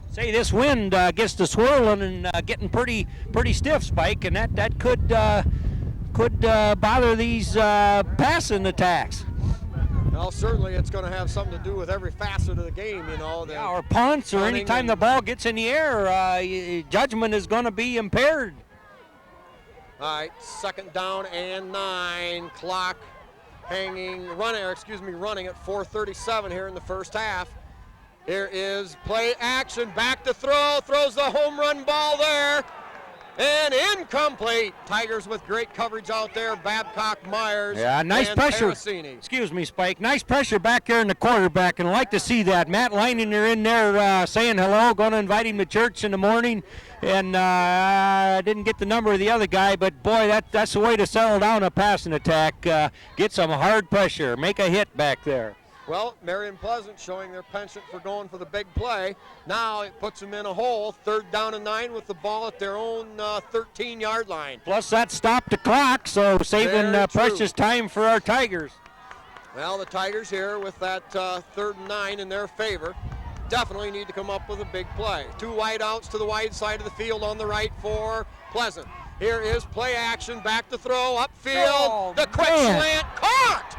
Say, this wind gets to swirling and getting pretty stiff, Spike, and that could bother these passing attacks. Well, certainly it's going to have something to do with every facet of the game, you know. Yeah, or punts, or anytime the ball gets in the air, judgment is going to be impaired. All right, 2nd down and 9. Clock running at 4:37 here in the first half. Here is play action, back to throw, throws the home run ball there, and incomplete. Tigers with great coverage out there, Babcock, Myers, nice and pressure. Parasini. Excuse me, Spike. Nice pressure back there in the quarterback, and I like to see that. Matt Leininger in there saying hello, going to invite him to church in the morning, and I didn't get the number of the other guy, but boy, that's the way to settle down a passing attack. Get some hard pressure, make a hit back there. Well, Marion Pleasant showing their penchant for going for the big play. Now it puts them in a hole, 3rd down and 9 with the ball at their own 13-yard line. Plus that stopped the clock, so saving precious time for our Tigers. Well, the Tigers here with that 3rd and 9 in their favor definitely need to come up with a big play. 2 wide outs to the wide side of the field on the right for Pleasant. Here is play action, back to throw, upfield, the quick slant, caught!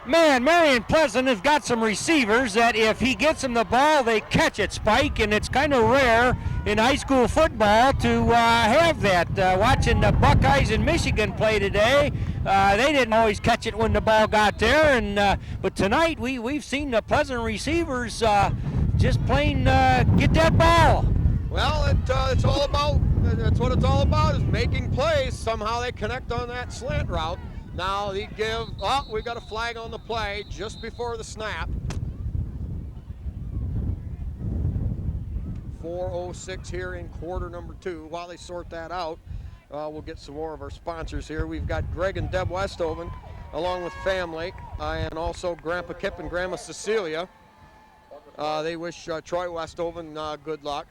Man, Marion Pleasant has got some receivers that if he gets them the ball, they catch it, Spike, and it's kind of rare in high school football to have that. Watching the Buckeyes in Michigan play today, they didn't always catch it when the ball got there, and but tonight we've seen the Pleasant receivers just plain get that ball. Well, it's all about, that's what it's all about, is making plays. Somehow they connect on that slant route. Now we got a flag on the play just before the snap. 4:06 here in quarter number 2. While they sort that out, we'll get some more of our sponsors here. We've got Greg and Deb Westhoven along with family, and also Grandpa Kip and Grandma Cecilia. They wish Troy Westhoven good luck.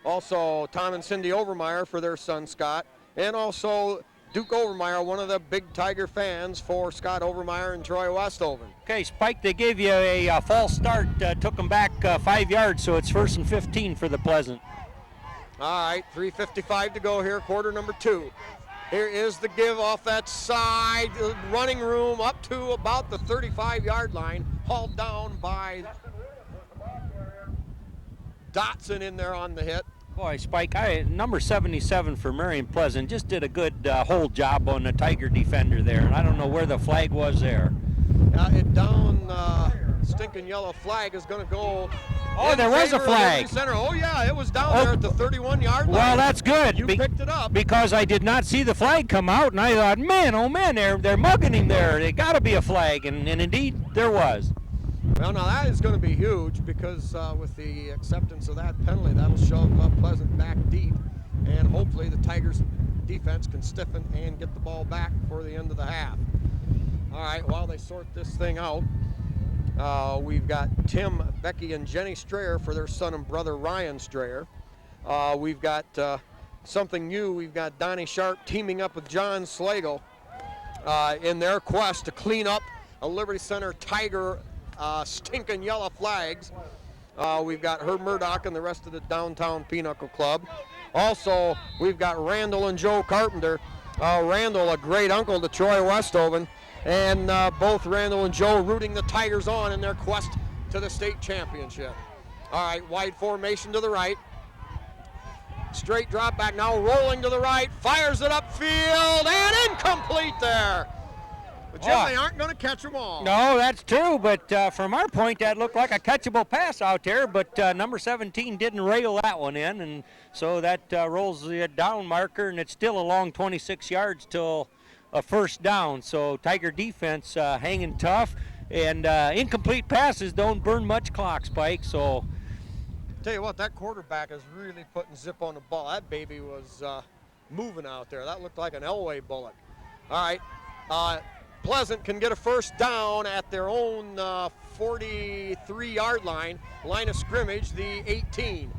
Also Tom and Cindy Overmeyer for their son Scott, and also Duke Overmeyer, one of the big Tiger fans for Scott Overmeyer and Troy Westhoven. Okay, Spike, they gave you a false start, took them back 5 yards, so it's 1st and 15 for the Pleasant. All right, 3:55 to go here, quarter number 2. Here is the give off that side, running room up to about the 35-yard line, hauled down by Dotson in there on the hit. Boy, Spike, number 77 for Marion Pleasant just did a good hold job on the Tiger defender there, and I don't know where the flag was there. Stinking yellow flag is going to go. Oh, there was a flag. Center. Oh, yeah, it was down there at the 31-yard line. Well, that's good. You picked it up. Because I did not see the flag come out, and I thought, man, oh, man, they're mugging him there. There got to be a flag, and indeed there was. Well, now that is going to be huge because with the acceptance of that penalty, that'll shove Pleasant back deep, and hopefully the Tigers' defense can stiffen and get the ball back before the end of the half. All right, while they sort this thing out, we've got Tim, Becky, and Jenny Strayer for their son and brother Ryan Strayer. We've got something new. We've got Donnie Sharp teaming up with John Slagle in their quest to clean up a Liberty Center Tiger stinking yellow flags. We've got Herb Murdoch and the rest of the Downtown Pinochle Club. Also, we've got Randall and Joe Carpenter. Randall, a great uncle to Troy Westhoven, and both Randall and Joe rooting the Tigers on in their quest to the state championship. All right, wide formation to the right. Straight drop back now, rolling to the right, fires it upfield, and incomplete there. But Jim, they aren't going to catch them all. No, that's true, but from our point, that looked like a catchable pass out there, but number 17 didn't rail that one in, and so that rolls the down marker, and it's still a long 26 yards till a 1st down. So Tiger defense hanging tough, and incomplete passes don't burn much clock, Spike, so. Tell you what, that quarterback is really putting zip on the ball. That baby was moving out there. That looked like an Elway bullet. All right. Pleasant can get a 1st down at their own 43-yard line of scrimmage, the 18.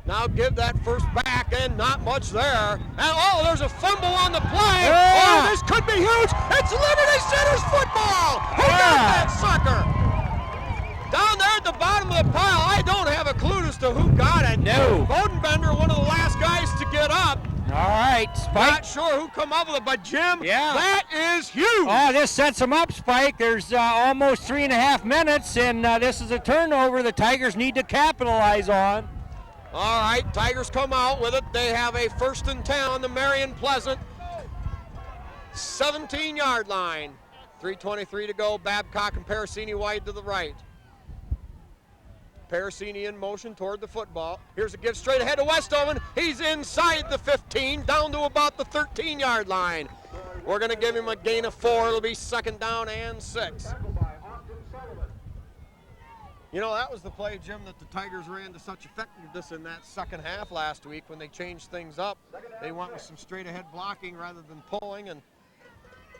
Now give that 1st back, and not much there. And there's a fumble on the play. Yeah. Oh, this could be huge. It's Liberty Center's football. Who got that sucker? Down there at the bottom of the pile, I don't have a clue as to who got it. No. Bodenbender, one of the last guys to get up. All right, Spike. Not sure who come up with it, but Jim, that is huge. Oh, this sets them up, Spike. There's almost 3.5 minutes, and this is a turnover the Tigers need to capitalize on. All right, Tigers come out with it. They have a 1st and 10 on the Marion Pleasant 17-yard line. 3:23 to go. Babcock and Parasini wide to the right. Parasini in motion toward the football. Here's a give straight ahead to Westhoven. He's inside the 15, down to about the 13-yard line. We're going to give him a gain of 4. It'll be 2nd down and 6. You know, that was the play, Jim, that the Tigers ran to such effectiveness in that second half last week when they changed things up. They went with some straight ahead blocking rather than pulling, and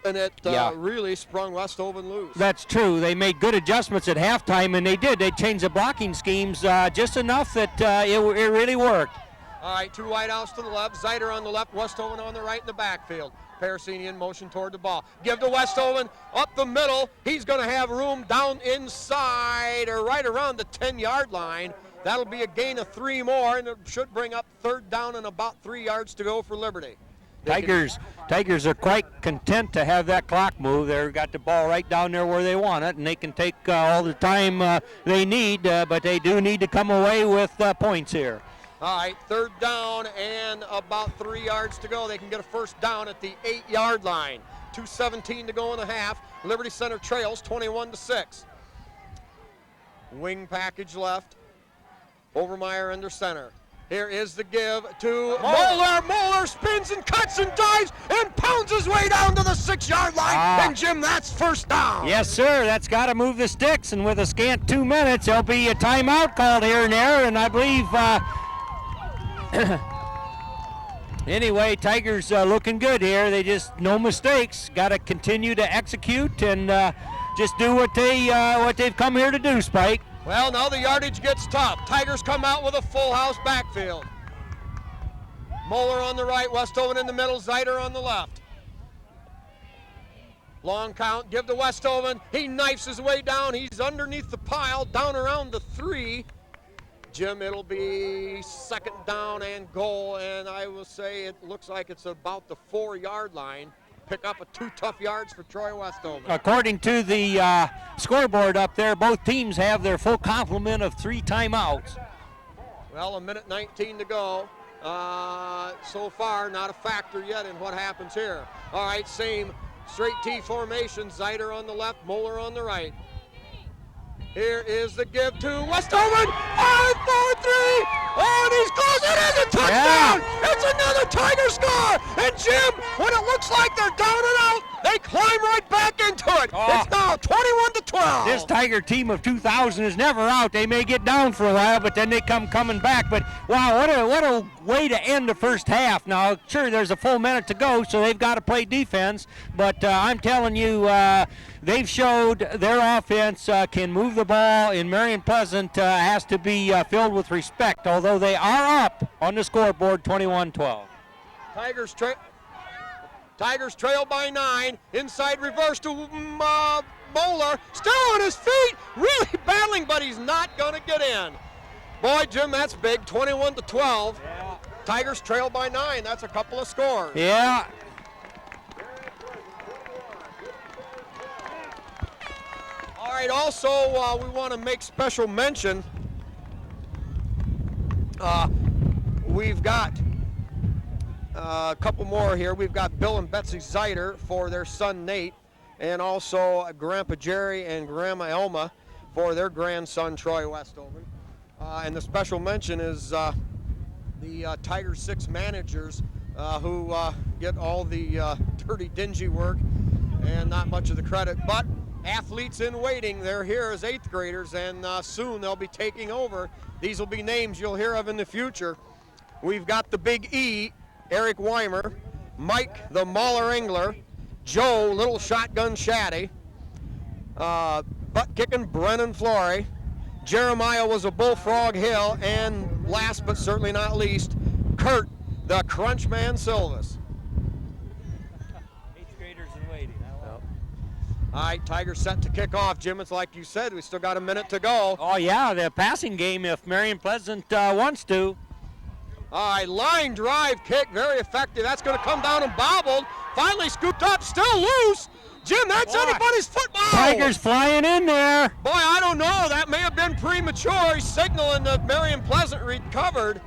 and it really sprung Westhoven loose. That's true. They made good adjustments at halftime, and they did. They changed the blocking schemes just enough that it really worked. All right, 2 wideouts to the left, Zeiter on the left, Westhoven on the right in the backfield. Parasini in motion toward the ball. Give to Westhoven up the middle. He's going to have room down inside or right around the 10-yard line. That'll be a gain of 3 more, and it should bring up 3rd down and about 3 yards to go for Liberty. Tigers are quite content to have that clock move. They've got the ball right down there where they want it, and they can take all the time they need, but they do need to come away with points here. All right, 3rd down and about 3 yards to go. They can get a 1st down at the 8-yard line. 2:17 to go in the half. Liberty Center trails 21-6. Wing package left. Overmeyer under center. Here is the give to Moeller. Moeller spins and cuts and dives and pounds his way down to the 6-yard line. And Jim, that's 1st down. Yes, sir. That's got to move the sticks. And with a scant 2 minutes, there'll be a timeout called here and there. And I believe, anyway, Tigers looking good here. They just no mistakes. Got to continue to execute and just do what they've come here to do, Spike. Well, now the yardage gets tough. Tigers come out with a full house backfield. Moeller on the right, Westhoven in the middle, Zeiter on the left. Long count, give to Westhoven. He knifes his way down. He's underneath the pile, down around the 3. Jim, it'll be 2nd down and goal, and I will say it looks like it's about the 4-yard line. Pick up 2 tough yards for Troy Westhoven. According to the scoreboard up there, both teams have their full complement of 3 timeouts. Well, 1:19 to go. So far, not a factor yet in what happens here. All right, same straight T formation. Zeiter on the left, Moeller on the right. Here is the give to Westhoven. 5-4-3. Oh, and he's close. It is a touchdown. Yeah. It's another Tiger score. And Jim, when it looks like they're down and out, they climb right back into it. Oh. It's now 21-12. This Tiger team of 2000 is never out. They may get down for a while, but then they come coming back. But wow, what a way to end the first half. Now, sure, there's a full minute to go, so they've got to play defense. But I'm telling you, they've showed their offense can move the ball, and Marion Pleasant has to be filled with respect, although they are up on the scoreboard 21-12. Tigers trail by 9. Inside reverse to Moeller. Still on his feet. Really battling, but he's not going to get in. Boy, Jim, that's big. 21-12. Yeah. Tigers trail by 9. That's a couple of scores. Yeah. All right, also, we want to make special mention. We've got a couple more here. We've got Bill and Betsy Zeiter for their son Nate, and also Grandpa Jerry and Grandma Elma for their grandson Troy Westhoven. And the special mention is the Tiger 6 managers who get all the dirty, dingy work and not much of the credit. But athletes in waiting, they're here as 8th graders, and soon they'll be taking over. These will be names you'll hear of in the future. We've got the Big E, Eric Weimer, Mike the Mauler Engler, Joe Little Shotgun Shaddy, butt kicking Brennan Flory, Jeremiah was a Bullfrog Hill, and last but certainly not least, Kurt the Crunchman Silvis. 8th graders in waiting. All right, Tigers set to kick off. Jim, it's like you said, we still got a minute to go. Oh yeah, the passing game if Marion Pleasant wants to. All right, line drive kick, very effective. That's going to come down and bobbled. Finally scooped up, still loose. Jim, that's anybody's football. Tigers flying in there. Boy, I don't know. That may have been premature. He's signaling that Marion Pleasant recovered.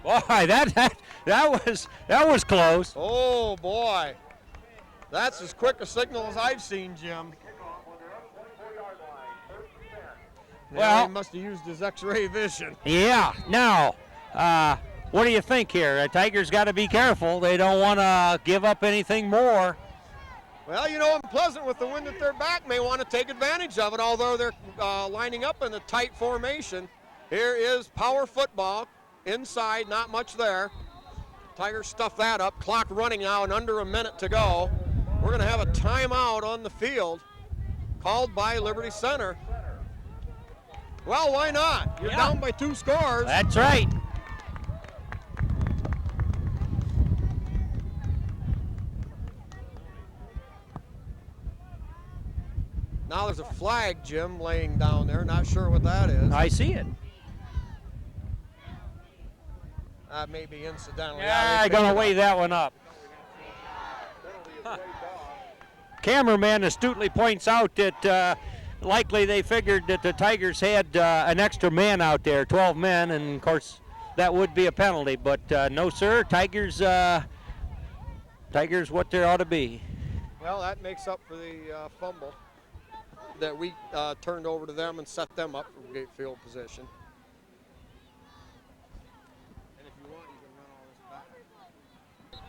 Boy, that was close. Oh boy, that's as quick a signal as I've seen, Jim. Well, he must have used his X-ray vision. Yeah. Now, what do you think here? Tigers got to be careful. They don't want to give up anything more. Well, you know, Pleasant with the wind at their back may want to take advantage of it, although they're lining up in a tight formation. Here is power football. Inside, not much there. Tigers stuff that up. Clock running now and under a minute to go. We're going to have a timeout on the field called by Liberty Center. Well, why not? You're down by 2 scores. That's right. Now there's a flag, Jim, laying down there. Not sure what that is. I see it. That may be incidental. Yeah, I'm going to weigh that one up. Cameraman astutely points out that likely they figured that the Tigers had an extra man out there, 12 men, and of course that would be a penalty. But no, sir, Tigers what they ought to be. Well, that makes up for the fumble that we turned over to them and set them up for gate field position. And if you want, you can run all this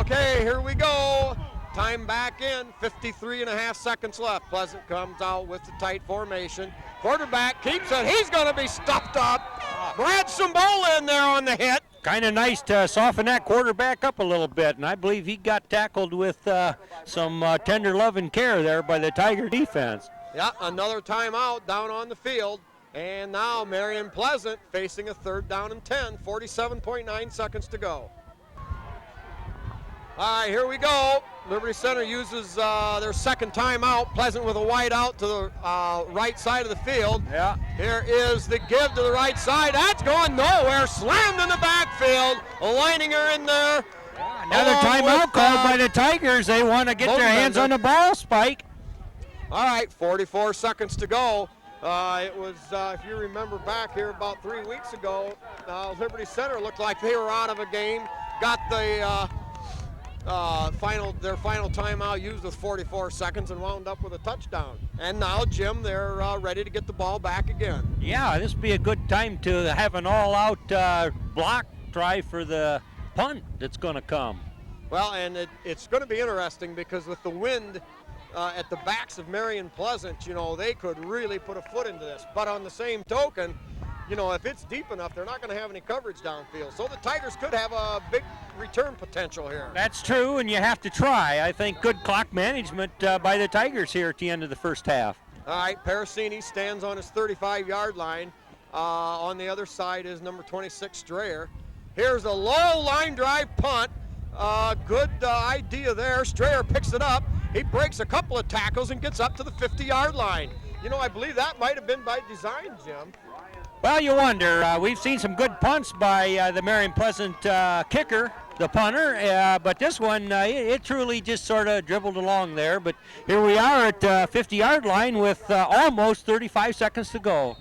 back. Okay, here we go. Time back in, 53.5 seconds left. Pleasant comes out with the tight formation. Quarterback keeps it. He's going to be stuffed up. Brad Simbola in there on the hit. Kind of nice to soften that quarterback up a little bit, and I believe he got tackled with some tender love and care there by the Tiger defense. Yeah, another timeout down on the field. And now Marion Pleasant facing a 3rd down and 10, 47.9 seconds to go. All right, here we go. Liberty Center uses their 2nd timeout. Pleasant with a wide out to the right side of the field. Yeah. Here is the give to the right side. That's going nowhere. Slammed in the backfield. Lining her in there. Another timeout called by the Tigers. They want to get their hands on the ball, Spike. All right, 44 seconds to go. It was, if you remember back here about 3 weeks ago, Liberty Center looked like they were out of a game. Got the their final timeout used with 44 seconds and wound up with a touchdown. And now, Jim, they're ready to get the ball back again. Yeah, this would be a good time to have an all-out block try for the punt that's going to come. Well, and it's going to be interesting because with the wind at the backs of Marion Pleasant, you know, they could really put a foot into this. But on the same token, you know, if it's deep enough, they're not going to have any coverage downfield. So the Tigers could have a big return potential here. That's true, and you have to try. I think good clock management by the Tigers here at the end of the first half. All right, Parasini stands on his 35-yard line. On the other side is number 26, Strayer. Here's a low line drive punt. Good idea there. Strayer picks it up. He breaks a couple of tackles and gets up to the 50-yard line. You know, I believe that might have been by design, Jim. Well, you wonder. We've seen some good punts by the Marion Pleasant kicker, the punter, but this one, it truly just sort of dribbled along there. But here we are at 50-yard line with almost 35 seconds to go.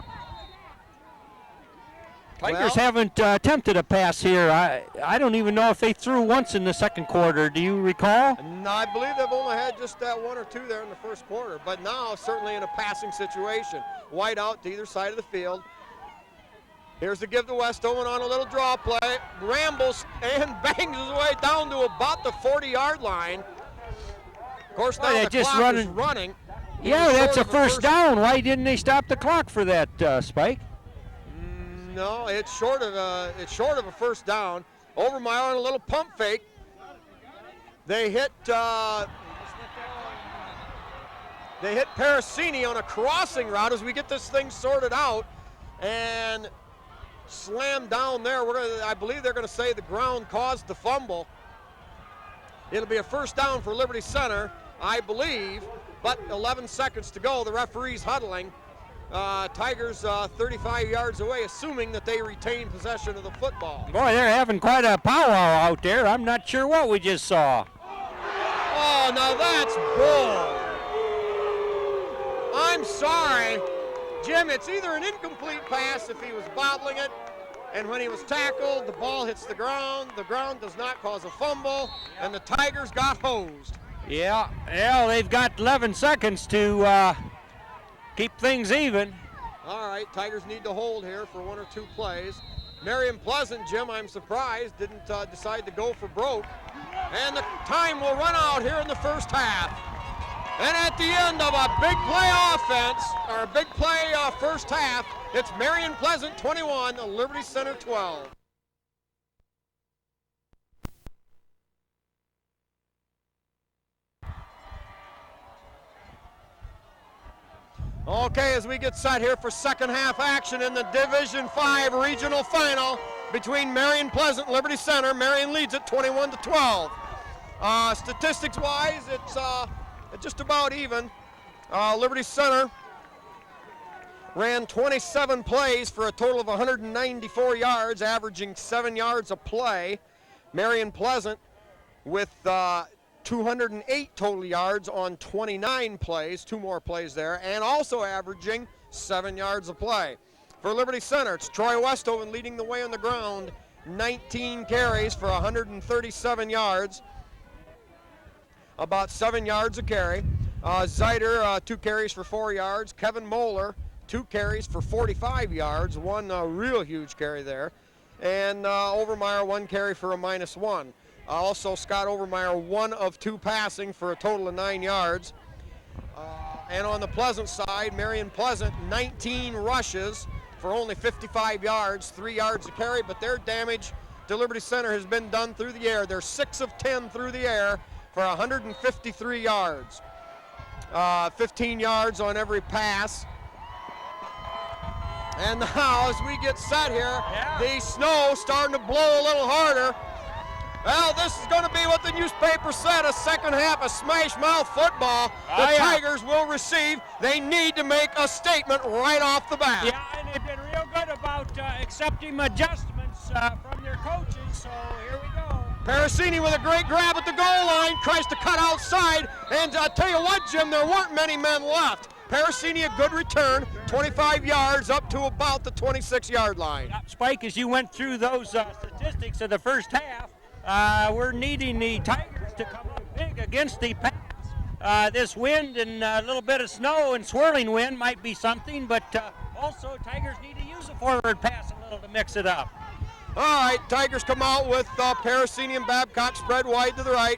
Tigers haven't attempted a pass here. I don't even know if they threw once in the second quarter. Do you recall? No, I believe they've only had just that 1 or 2 there in the first quarter. But now, certainly in a passing situation. Wide out to either side of the field. Here's the give to West Owen on a little draw play. Rambles and bangs his way down to about the 40-yard line. Of course, now the clock is running. Yeah, that's a first down. Why didn't they stop the clock for that, Spike? No, it's short of a first down. Overmeyer on a little pump fake. They hit Parasini on a crossing route as we get this thing sorted out, and slam down there. I believe they're going to say the ground caused the fumble. It'll be a first down for Liberty Center, I believe, but 11 seconds to go. The referee's huddling. Tigers 35 yards away, assuming that they retain possession of the football. Boy, they're having quite a powwow out there. I'm not sure what we just saw. Oh, now that's bull. I'm sorry. Jim, it's either an incomplete pass if he was bobbling it, and when he was tackled, the ball hits the ground does not cause a fumble, and the Tigers got hosed. Yeah, they've got 11 seconds to keep things even. All right, Tigers need to hold here for 1 or 2 plays. Marion Pleasant, Jim, I'm surprised, didn't decide to go for broke. And the time will run out here in the first half. And at the end of a big play offense, or a big play first half, it's Marion Pleasant 21, Liberty Center 12. Okay, as we get set here for second half action in the Division 5 regional final between Marion Pleasant and Liberty Center. Marion leads it 21-12. Statistics-wise, it's just about even. Liberty Center ran 27 plays for a total of 194 yards, averaging 7 yards a play. Marion Pleasant with 208 total yards on 29 plays, 2 more plays there, and also averaging 7 yards a play. For Liberty Center, it's Troy Westoven leading the way on the ground, 19 carries for 137 yards, about 7 yards a carry. Zeiter, 2 carries for 4 yards. Kevin Moeller, 2 carries for 45 yards, one real huge carry there. And Overmeyer, 1 carry for a -1. Also, Scott Overmeyer, 1 of 2 passing for a total of 9 yards. And on the Pleasant side, Marion Pleasant, 19 rushes for only 55 yards, 3 yards a carry, but their damage to Liberty Center has been done through the air. They're 6 of 10 through the air for 153 yards. 15 yards on every pass. And now, as we get set here, the snow starting to blow a little harder. Well, this is going to be what the newspaper said, a second half of smash mouth football. The Tigers will receive. They need to make a statement right off the bat. Yeah, and they've been real good about accepting adjustments from their coaches, so here we go. Parasini with a great grab at the goal line, tries to cut outside, and I'll tell you what, Jim, there weren't many men left. Parasini, a good return, 25 yards up to about the 26-yard line. Spike, as you went through those statistics of the first half, we're needing the Tigers to come up big against the pass. This wind and a little bit of snow and swirling wind might be something, but also Tigers need to use a forward pass a little to mix it up. All right, Tigers come out with Parasini and Babcock spread wide to the right.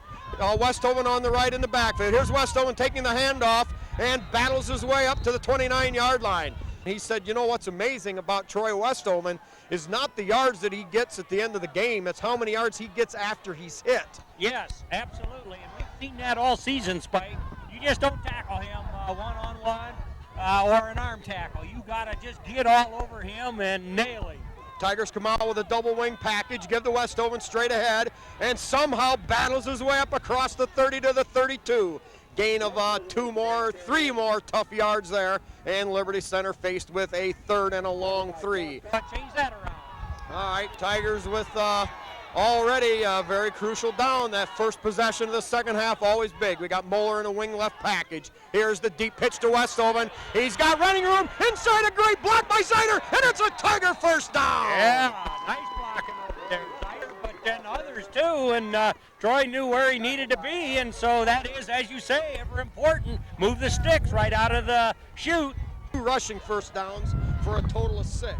Westoven on the right in the backfield. Here's Westoven taking the handoff and battles his way up to the 29-yard line. He said, you know what's amazing about Troy Westoven is not the yards that he gets at the end of the game, it's how many yards he gets after he's hit. Yes, absolutely, and we've seen that all season, Spike. You just don't tackle him one-on-one or an arm tackle. You gotta just get all over him and nail him. Tigers come out with a double wing package, give the Westoven straight ahead, and somehow battles his way up across the 30 to the 32. Gain of 3 more tough yards there, and Liberty Center faced with a 3rd and a long 3. Change that around. All right, Tigers with already a very crucial down. That first possession of the second half, always big. We got Moeller in a wing left package. Here's the deep pitch to Westoven. He's got running room inside, a great block by Zeiter, and it's a Tiger first down. Yeah, nice blocking over there, Zeiter, but then others too, and Troy knew where he needed to be, and so that is, as you say, ever important. Move the sticks right out of the chute. 2 rushing first downs for a total of 6.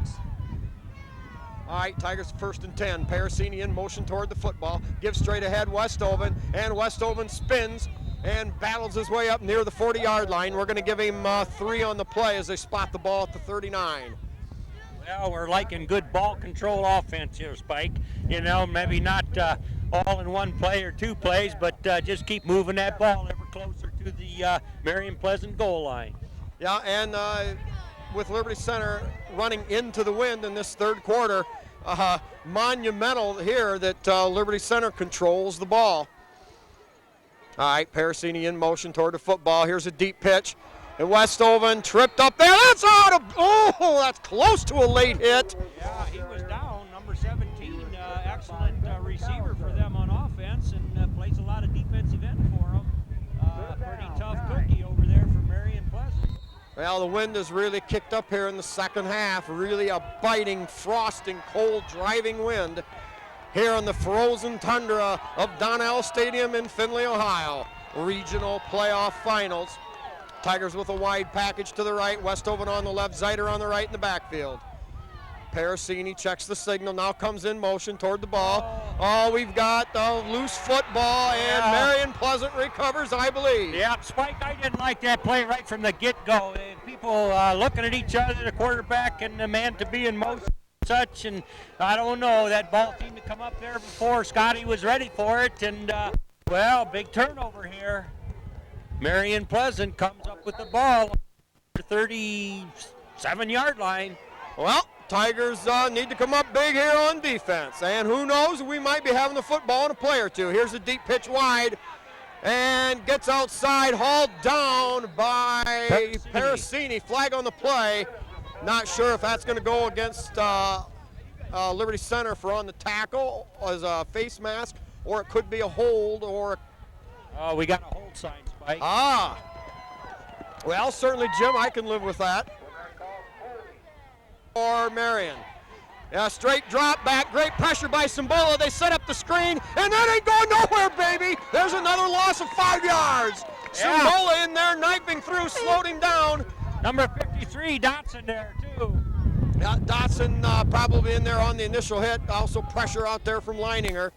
All right, Tigers 1st and 10. Parasini in motion toward the football. Gives straight ahead Westoven, and Westoven spins and battles his way up near the 40-yard line. We're going to give him 3 on the play as they spot the ball at the 39. Well, we're liking good ball control offense here, Spike. You know, maybe not all in one play or 2 plays, but just keep moving that ball ever closer to the Marion Pleasant goal line. Yeah, and with Liberty Center running into the wind in this 3rd quarter, monumental here that Liberty Center controls the ball. All right, Parasini in motion toward the football. Here's a deep pitch. And Westoven tripped up there. That's out of, that's close to a late hit. Yeah, he was down, number 17. Excellent receiver for them on offense and plays a lot of defensive end for them. Pretty tough cookie over there for Marion Pleasant. Well, the wind has really kicked up here in the second half. Really a biting, frosting, cold, driving wind here on the frozen tundra of Donnell Stadium in Findlay, Ohio. Regional playoff finals. Tigers with a wide package to the right, Westoven on the left, Zeiter on the right in the backfield. Parasini checks the signal, now comes in motion toward the ball. Oh, we've got a loose football, and Marion Pleasant recovers, I believe. Yeah, Spike, I didn't like that play right from the get-go. People looking at each other, the quarterback and the man to be in motion and such, and I don't know, that ball seemed to come up there before Scotty was ready for it, and well, big turnover here. Marion Pleasant comes up with the ball. 37-yard line. Well, Tigers need to come up big here on defense. And who knows, we might be having the football in a play or two. Here's a deep pitch wide. And gets outside, hauled down by Parasini. Flag on the play. Not sure if that's going to go against Liberty Center for on the tackle as a face mask, or it could be a hold, or... Oh, we got a hold sign, Spike. Well, certainly, Jim, I can live with that. Or Marion. Yeah, straight drop back, great pressure by Simbola. They set up the screen, and that ain't going nowhere, baby. There's another loss of 5 yards. Yeah. Simbola in there, knifing through, slowed him down. Number 53, Dotson there, too. Yeah, Dotson probably in there on the initial hit. Also pressure out there from Leininger.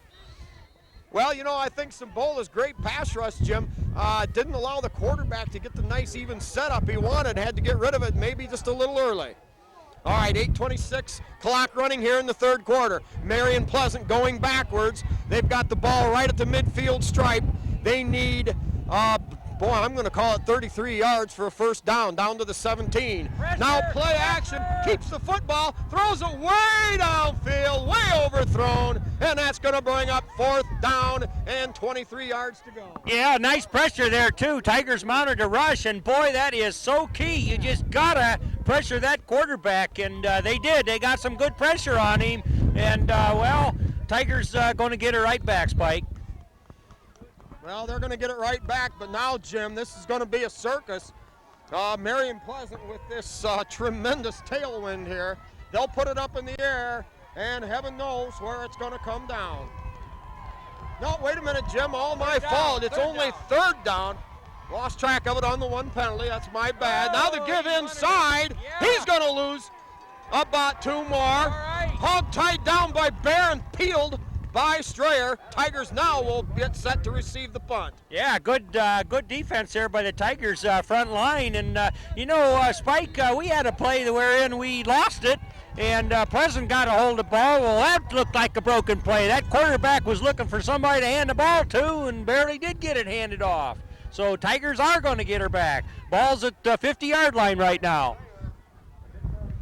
Well, you know, I think Simbola's great pass rush, Jim, didn't allow the quarterback to get the nice even setup he wanted. Had to get rid of it maybe just a little early. All right, 8:26, clock running here in the third quarter. Marion Pleasant going backwards. They've got the ball right at the midfield stripe. They need, I'm going to call it 33 yards for a first down to the 17. Pressure, now play action, keeps the football, throws it way downfield, way overthrown, and that's going to bring up fourth down and 23 yards to go. Yeah, nice pressure there, too. Tigers mounted a rush, and boy, that is so key. You just got to pressure that quarterback, and they did. They got some good pressure on him, and, Tigers going to get it right back, Spike. Well, they're going to get it right back, but now, Jim, this is going to be a circus. Marion Pleasant with this tremendous tailwind here. They'll put it up in the air, and heaven knows where it's going to come down. No, wait a minute, Jim, all my fault. It's only third down. Lost track of it on the one penalty. That's my bad. Now the give inside. He's going to lose about two more. Right. Hog tied down by Bear and peeled by Strayer. Tigers now will get set to receive the punt. Yeah, good defense there by the Tigers front line. And, Spike, we had a play wherein we lost it, and Pleasant got a hold of the ball. Well, that looked like a broken play. That quarterback was looking for somebody to hand the ball to and barely did get it handed off. So Tigers are going to get her back. Ball's at the 50-yard line right now.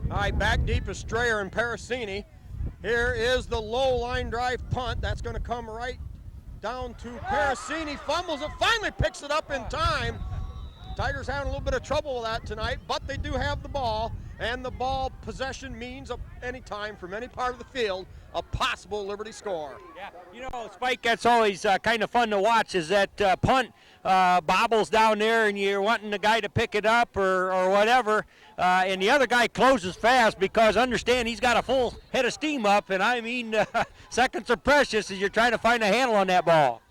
All right, back deep is Strayer and Parasini. Here is the low line drive punt. That's going to come right down to Parasini. Fumbles it, finally picks it up in time. Tigers having a little bit of trouble with that tonight, but they do have the ball, and the ball possession means any time from any part of the field a possible Liberty score. Yeah, Spike, that's always kind of fun to watch, is that punt bobbles down there and you're wanting the guy to pick it up or whatever, and the other guy closes fast because understand he's got a full head of steam up, and I mean seconds are precious as you're trying to find a handle on that ball.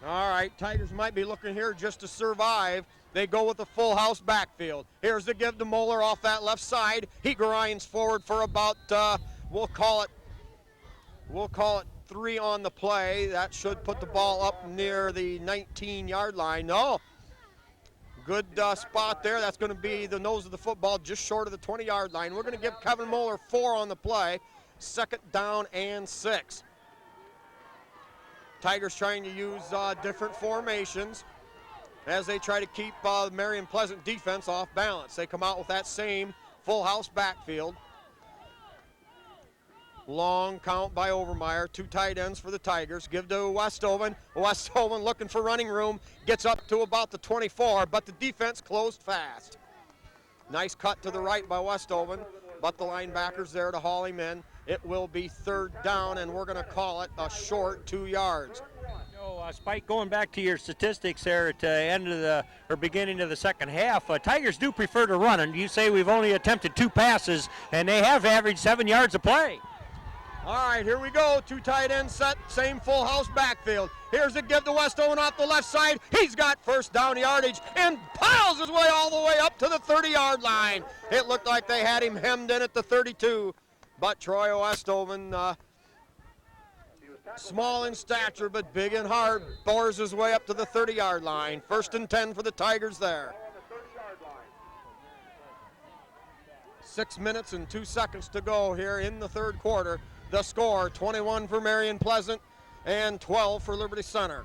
All right, Tigers might be looking here just to survive. They go with the full house backfield. Here's the give to Moeller off that left side. He grinds forward for about, we'll call it 3 on the play. That should put the ball up near the 19-yard line. No, good spot there. That's going to be the nose of the football just short of the 20-yard line. We're going to give Kevin Moeller 4 on the play. Second down and 6. Tigers trying to use different formations as they try to keep Marion Pleasant defense off balance. They come out with that same full house backfield. Long count by Overmeyer. 2 tight ends for the Tigers. Give to Westoven. Westoven looking for running room. Gets up to about the 24, but the defense closed fast. Nice cut to the right by Westoven, but the linebackers there to haul him in. It will be third down, and we're going to call it a short 2 yards. Spike, going back to your statistics there at the end of the beginning of the second half, Tigers do prefer to run, and you say we've only attempted 2 passes, and they have averaged 7 yards a play. All right, here we go. 2 tight ends set, same full house backfield. Here's a give to Westoven off the left side. He's got first down yardage and piles his way all the way up to the 30-yard line. It looked like they had him hemmed in at the 32, but Troy Westoven, small in stature but big in heart, bores his way up to the 30-yard line. First and 10 for the Tigers there. 6 minutes and 2 seconds to go here in the third quarter. The score, 21 for Marion Pleasant and 12 for Liberty Center.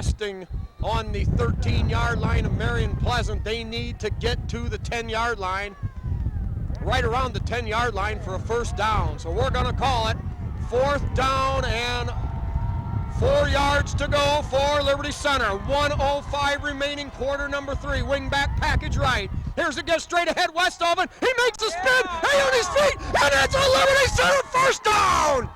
resting on the 13-yard line of Marion Pleasant. They need to get to the 10-yard line, right around the 10-yard line for a first down. So we're going to call it 4th down and 4 yards to go for Liberty Center. 1:05 remaining, quarter number 3. Wing back package right. Here's a get straight ahead, Westoven. He makes a spin. Hey, on his feet, and it's a Liberty Center first down.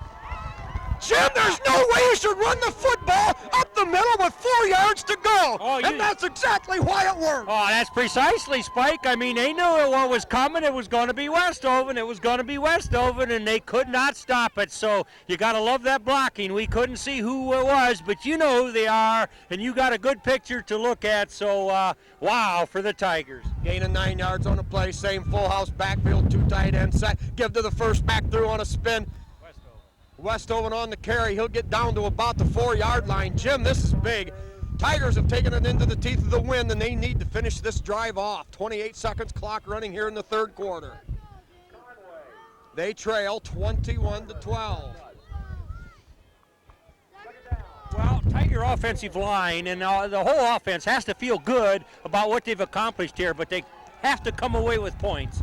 Jim, there's no way you should run the football up the middle with 4 yards to go. And that's exactly why it worked. Oh, that's precisely, Spike. I mean, they knew what was coming. It was going to be Westoven. It was going to be Westoven, and they could not stop it. So you got to love that blocking. We couldn't see who it was, but you know who they are, and you got a good picture to look at. So, wow for the Tigers. Gain of 9 yards on the play. Same full house backfield, 2 tight end set. Give to the first back through on a spin. Westoven on the carry. He'll get down to about the 4-yard line. Jim, this is big. Tigers have taken it into the teeth of the wind, and they need to finish this drive off. 28 seconds, clock running here in the third quarter. They trail 21-12. Well, Tiger offensive line and the whole offense has to feel good about what they've accomplished here, but they have to come away with points.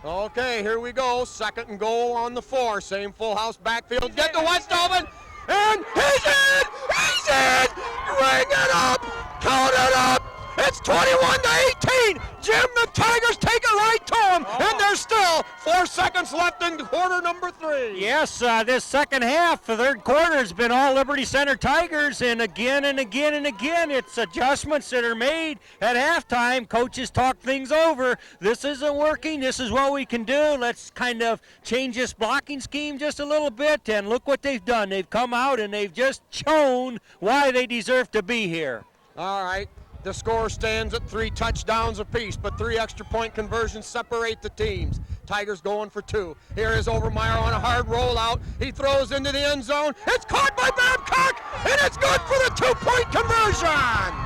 Okay, here we go. 2nd and goal on the 4. Same full house backfield. Get to Westoven, and he's in! He's in! Ring it up! Count it up! It's 21-18! Jim, the Tigers take it right to them, and there's still 4 seconds left in quarter number 3. Yes, this second half, the third quarter has been all Liberty Center Tigers, and again and again and again, it's adjustments that are made at halftime. Coaches talk things over. This isn't working. This is what we can do. Let's kind of change this blocking scheme just a little bit, and look what they've done. They've come out, and they've just shown why they deserve to be here. All right. The score stands at 3 touchdowns apiece, but 3 extra point conversions separate the teams. Tigers going for 2. Here is Overmeyer on a hard rollout. He throws into the end zone. It's caught by Babcock, and it's good for the 2-point conversion.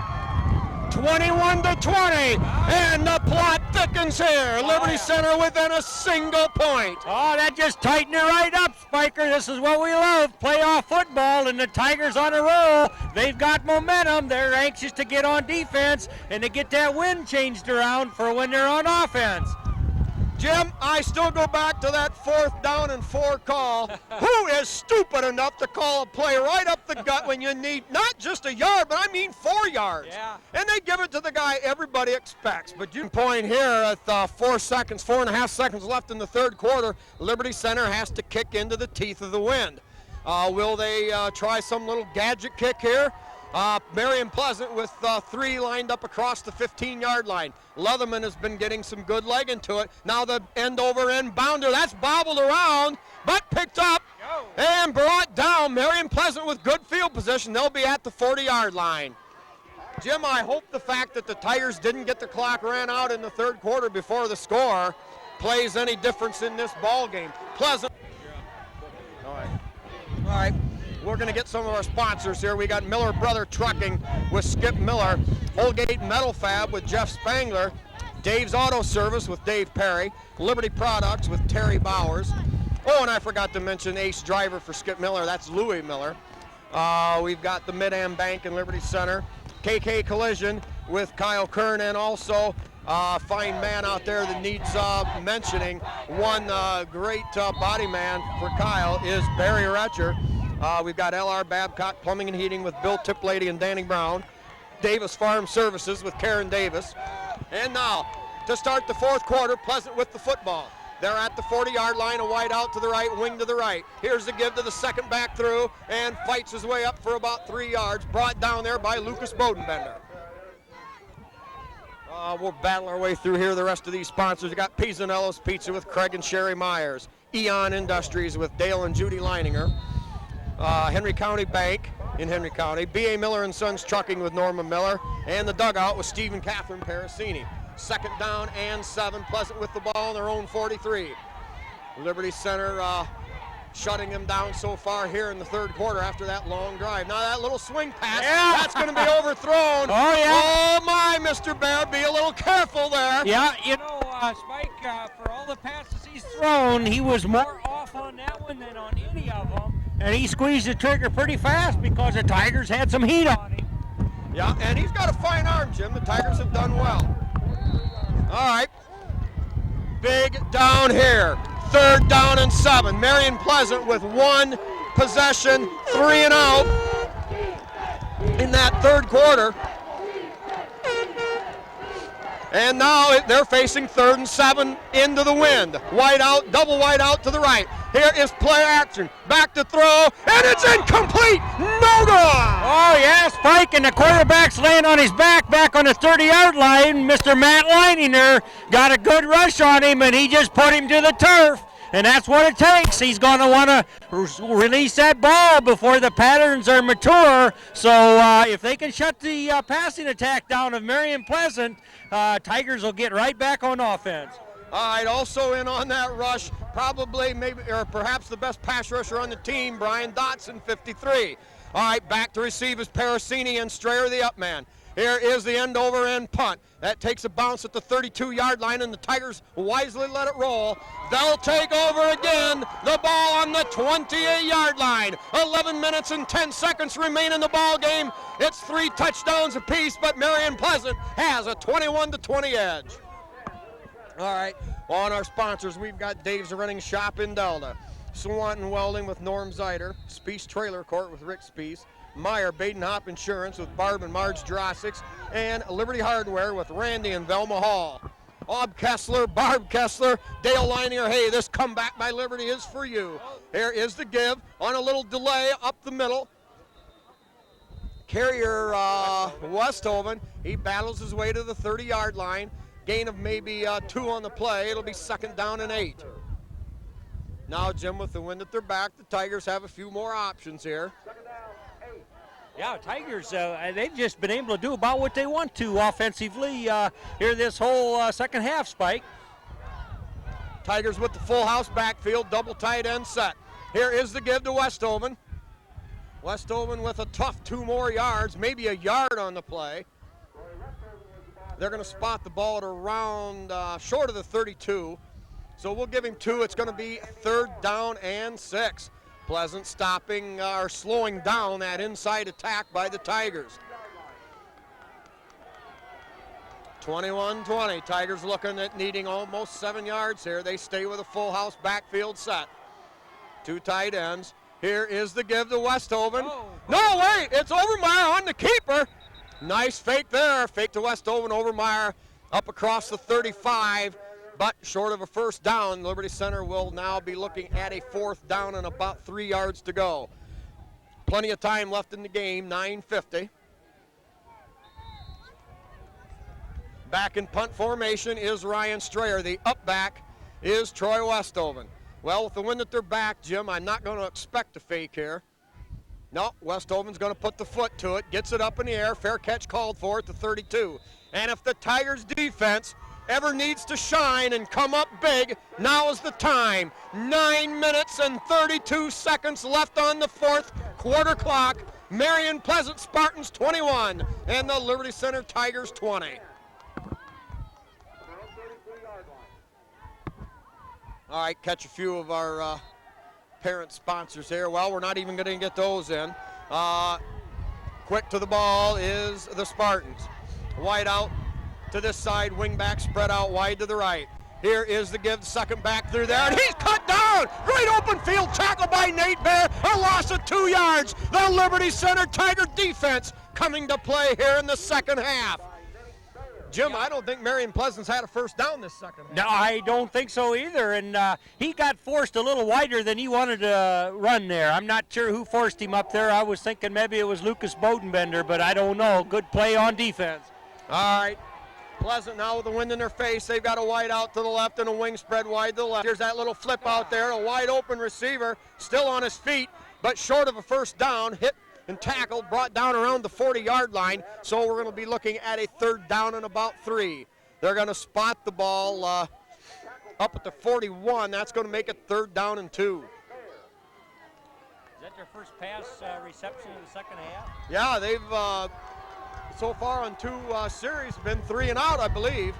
21-20, and the plot thickens here. Liberty Center within a single point. Oh, that just tightened it right up, Spiker. This is what we love, playoff football, and the Tigers on a roll. They've got momentum. They're anxious to get on defense and to get that wind changed around for when they're on offense. Jim, I still go back to that 4th down and 4 call. Who is stupid enough to call a play right up the gut when you need not just a yard, but I mean 4 yards? Yeah. And they give it to the guy everybody expects. But you point here at 4.5 seconds left in the third quarter, Liberty Center has to kick into the teeth of the wind. Will they try some little gadget kick here? Marion Pleasant with 3 lined up across the 15-yard line. Leatherman has been getting some good leg into it. Now the end-over-end bounder. That's bobbled around, but picked up and brought down. Marion Pleasant with good field position. They'll be at the 40-yard line. Jim, I hope the fact that the Tigers didn't get the clock ran out in the third quarter before the score plays any difference in this ball game. Pleasant. All right. We're going to get some of our sponsors here. We got Miller Brother Trucking with Skip Miller, Holgate Metal Fab with Jeff Spangler, Dave's Auto Service with Dave Perry, Liberty Products with Terry Bowers. Oh, and I forgot to mention Ace Driver for Skip Miller. That's Louis Miller. We've got the Mid-Am Bank and Liberty Center, KK Collision with Kyle Kern, and also fine man out there that needs mentioning. One great body man for Kyle is Barry Retcher. We've got LR Babcock Plumbing and Heating with Bill Tiplady and Danny Brown. Davis Farm Services with Karen Davis. And now, to start the fourth quarter, Pleasant with the football. They're at the 40-yard line, a wide out to the right, wing to the right. Here's the give to the second back through, and fights his way up for about 3 yards, brought down there by Lucas Bodenbender. We'll battle our way through here. The rest of these sponsors. We got Pisanello's Pizza with Craig and Sherry Myers. Eon Industries with Dale and Judy Leininger. Henry County Bank in Henry County, B.A. Miller and Sons Trucking with Norma Miller, and the Dugout with Steve and Catherine Parasini. 2nd down and 7, Pleasant with the ball on their own 43. Liberty Center shutting them down so far here in the third quarter after that long drive. Now that little swing pass, that's going to be overthrown. Oh, yeah. Oh, my, Mr. Bear, be a little careful there. Yeah, you know, Spike, for all the passes he's thrown, he was more off on that one than on any of them. And he squeezed the trigger pretty fast because the Tigers had some heat on him. Yeah, and he's got a fine arm, Jim. The Tigers have done well. All right. Big down here. 3rd down and 7. Marion Pleasant with 1 possession, 3 and out in that 3rd quarter. And now they're facing 3rd and 7 into the wind. Wide out, double wide out to the right. Here is play action. Back to throw, and it's incomplete. No good. Oh, yeah, Spike, and the quarterback's laying on his back on the 30-yard line. Mr. Matt Leininger got a good rush on him, and he just put him to the turf. And that's what it takes. He's going to want to release that ball before the patterns are mature. So if they can shut the passing attack down of Marion Pleasant, Tigers will get right back on offense. All right, also in on that rush, probably maybe or perhaps the best pass rusher on the team, Brian Dotson, 53. All right, back to receive is Parasini and Strayer, the up man. Here is the end-over-end punt. That takes a bounce at the 32-yard line, and the Tigers wisely let it roll. They'll take over again. The ball on the 28-yard line. 11 minutes and 10 seconds remain in the ball game. It's 3 touchdowns apiece, but Marion Pleasant has a 21-20 edge. All right, on our sponsors, we've got Dave's Running Shop in Delta, Swanton Welding with Norm Zeider, Speece Trailer Court with Rick Speece, Meyer Baden-Hop Insurance with Barb and Marge Drossix, and Liberty Hardware with Randy and Velma Hall. Bob Kessler, Barb Kessler, Dale Leininger, hey, this comeback by Liberty is for you. Here is the give on a little delay up the middle. Carrier Westhoven, he battles his way to the 30-yard line. Gain of maybe 2 on the play. It'll be 2nd down and 8. Now, Jim, with the wind at their back, the Tigers have a few more options here. Yeah, Tigers, they've just been able to do about what they want to offensively here this whole second half, Spike. Tigers with the full house backfield, double tight end set. Here is the give to Westhoven. Westhoven with a tough 2 more yards, maybe a yard on the play. They're going to spot the ball at around short of the 32. So we'll give him 2. It's going to be 3rd down and 6. Pleasant stopping or slowing down that inside attack by the Tigers. 21-20. Tigers looking at needing almost 7 yards here. They stay with a full house backfield set. 2 tight ends. Here is the give to Westhoven. Oh. No, wait, it's Overmeyer on the keeper. Nice fake there. Fake to Westhoven. Overmeyer up across the 35. But short of a 1st down, Liberty Center will now be looking at a 4th down and about 3 yards to go. Plenty of time left in the game, 9:50. Back in punt formation is Ryan Strayer. The up back is Troy Westhoven. Well, with the wind at their back, Jim, I'm not going to expect a fake here. No, Westhoven's going to put the foot to it, gets it up in the air, fair catch called for at the 32. And if the Tigers defense ever needs to shine and come up big, now is the time. 9 minutes and 32 seconds left on the 4th quarter clock. Marion Pleasant Spartans 21 and the Liberty Center Tigers 20. All right, catch a few of our parent sponsors here. Well, we're not even going to get those in. Quick to the ball is the Spartans. Wide out to this side, wing back spread out wide to the right. Here is the give, second back through there, and he's cut down. Great open field tackle by Nate Bear, a loss of 2 yards. The Liberty Center Tiger defense coming to play here in the second half. Jim, I don't think Marion Pleasant's had a 1st down this second half. No, I don't think so either, and he got forced a little wider than he wanted to run there. I'm not sure who forced him up there. I was thinking maybe it was Lucas Bodenbender, but I don't know. Good play on defense. All right. Pleasant now with the wind in their face. They've got a wide out to the left and a wing spread wide to the left. Here's that little flip out there. A wide open receiver still on his feet, but short of a 1st down. Hit and tackled, brought down around the 40-yard line. So we're going to be looking at a 3rd down and about 3. They're going to spot the ball up at the 41. That's going to make it 3rd down and 2. Is that their first pass reception in the second half? Yeah, they've so far on 2 series been 3 and out, I believe.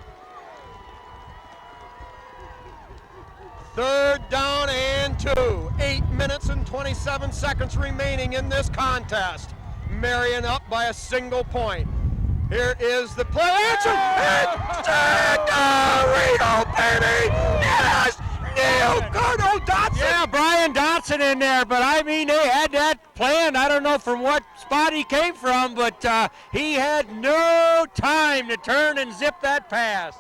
3rd down and 2. 8 minutes and 27 seconds remaining in this contest. Marion up by a single point. Here is the play action. Reno, baby! Yes! Neil Cardo Dotson! Yeah, Brian Dotson in there, but I mean, they had that planned. I don't know from what spot he came from, but he had no time to turn and zip that pass.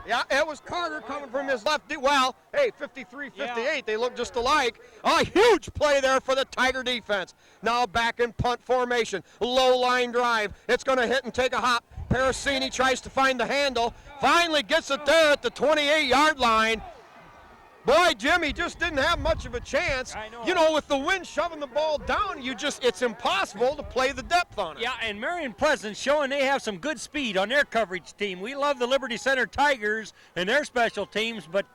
Yeah, it was Carter coming from his left. Well, hey, 53-58, yeah. They look just alike. A huge play there for the Tiger defense. Now back in punt formation. Low line drive. It's going to hit and take a hop. Parasini tries to find the handle. Finally gets it there at the 28-yard line. Boy, Jimmy just didn't have much of a chance. I know. You know, with the wind shoving the ball down, it's impossible to play the depth on it. Yeah, and Marion Pleasant showing they have some good speed on their coverage team. We love the Liberty Center Tigers and their special teams, but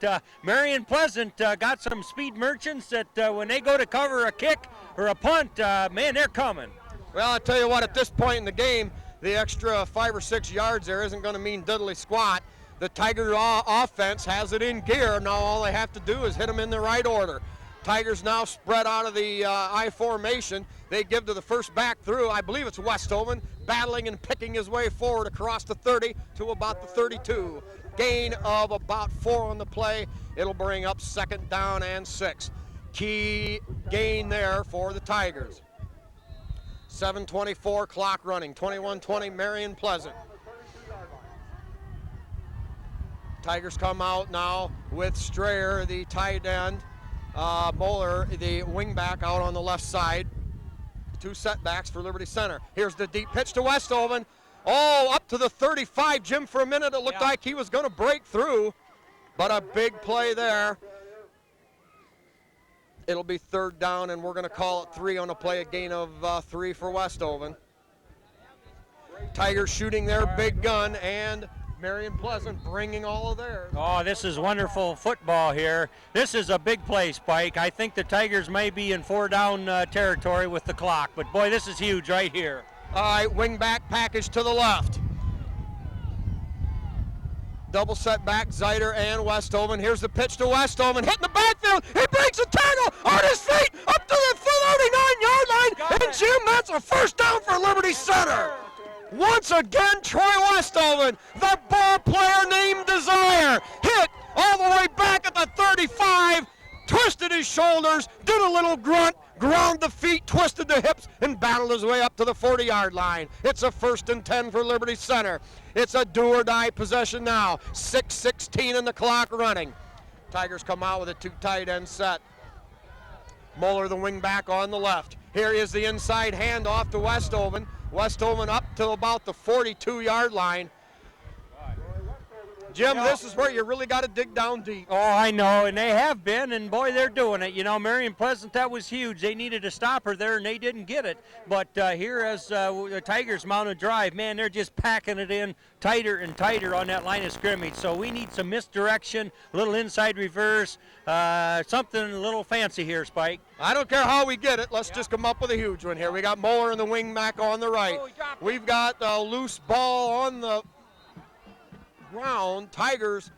Marion Pleasant got some speed merchants that when they go to cover a kick or a punt, man, they're coming. Well, I'll tell you what, at this point in the game, the extra 5 or 6 yards there isn't going to mean diddly squat. The Tiger offense has it in gear. Now all they have to do is hit them in the right order. Tigers now spread out of the I formation. They give to the first back through. I believe it's Westhoven battling and picking his way forward across the 30 to about the 32. Gain of about 4 on the play. It'll bring up 2nd down and 6. Key gain there for the Tigers. 7:24 clock running. 21-20 Marion Pleasant. Tigers come out now with Strayer, the tight end, Moeller, the wingback, out on the left side. 2 setbacks for Liberty Center. Here's the deep pitch to Westhoven. Oh, up to the 35. Jim, for a minute, it looked like he was going to break through, but a big play there. It'll be 3rd down, and we're going to call it 3 on a play, a gain of 3 for Westhoven. Tigers shooting their big gun, and Marion Pleasant bringing all of theirs. Oh, this is wonderful football here. This is a big play, Spike. I think the Tigers may be in 4-down territory with the clock, but boy, this is huge right here. All right, wing back package to the left. Double set back, Zeiter and Westhoven. Here's the pitch to Westhoven, hitting the backfield. He breaks a tackle on his feet up to the 39-yard line. And Jim, that's a 1st down for Liberty Center. Once again, Troy Westhoven, the ball player named Desire, hit all the way back at the 35, twisted his shoulders, did a little grunt, ground the feet, twisted the hips, and battled his way up to the 40-yard line. It's a 1st and 10 for Liberty Center. It's a do-or-die possession now. 6:16 in the clock running. Tigers come out with a 2 tight end set. Moeller, the wing back on the left. Here is the inside handoff to Westhoven. Westhoven up to about the 42-yard line. Jim, this is where you really got to dig down deep. Oh, I know, and they have been, and boy, they're doing it. You know, Marion Pleasant, that was huge. They needed a stopper there, and they didn't get it. But here as the Tigers mount a drive, man, they're just packing it in tighter and tighter on that line of scrimmage. So we need some misdirection, a little inside reverse, something a little fancy here, Spike. I don't care how we get it. Let's just come up with a huge one here. We got Moeller and the wing back on the right. We've got a loose ball on the ground. Tigers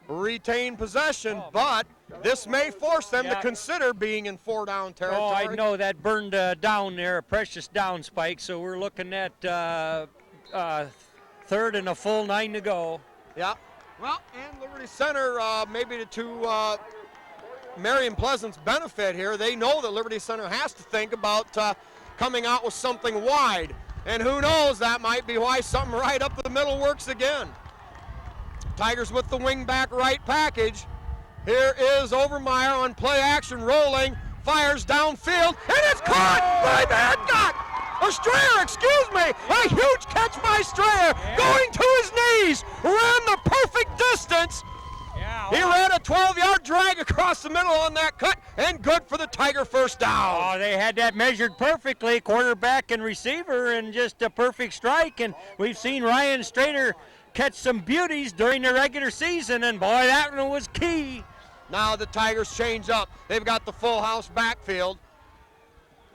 retain possession, but this may force them to consider being in 4-down territory. Oh, I know that burned down there, a precious down, Spike. So we're looking at 3rd and a full 9 to go. Yeah. Well, and Liberty Center, maybe to Marion Pleasant's benefit here, they know that Liberty Center has to think about coming out with something wide. And who knows, that might be why something right up the middle works again. Tigers with the wing back right package. Here is Overmeyer on play action, rolling, fires downfield, and it's caught by Badcock. Strayer, excuse me, a huge catch by Strayer, going to his knees, ran the perfect distance. He ran a 12-yard drag across the middle on that cut, and good for the Tiger 1st down. Oh, they had that measured perfectly, quarterback and receiver, and just a perfect strike. And we've seen Ryan Strader catch some beauties during the regular season, and boy, that one was key. Now the Tigers change up. They've got the full house backfield.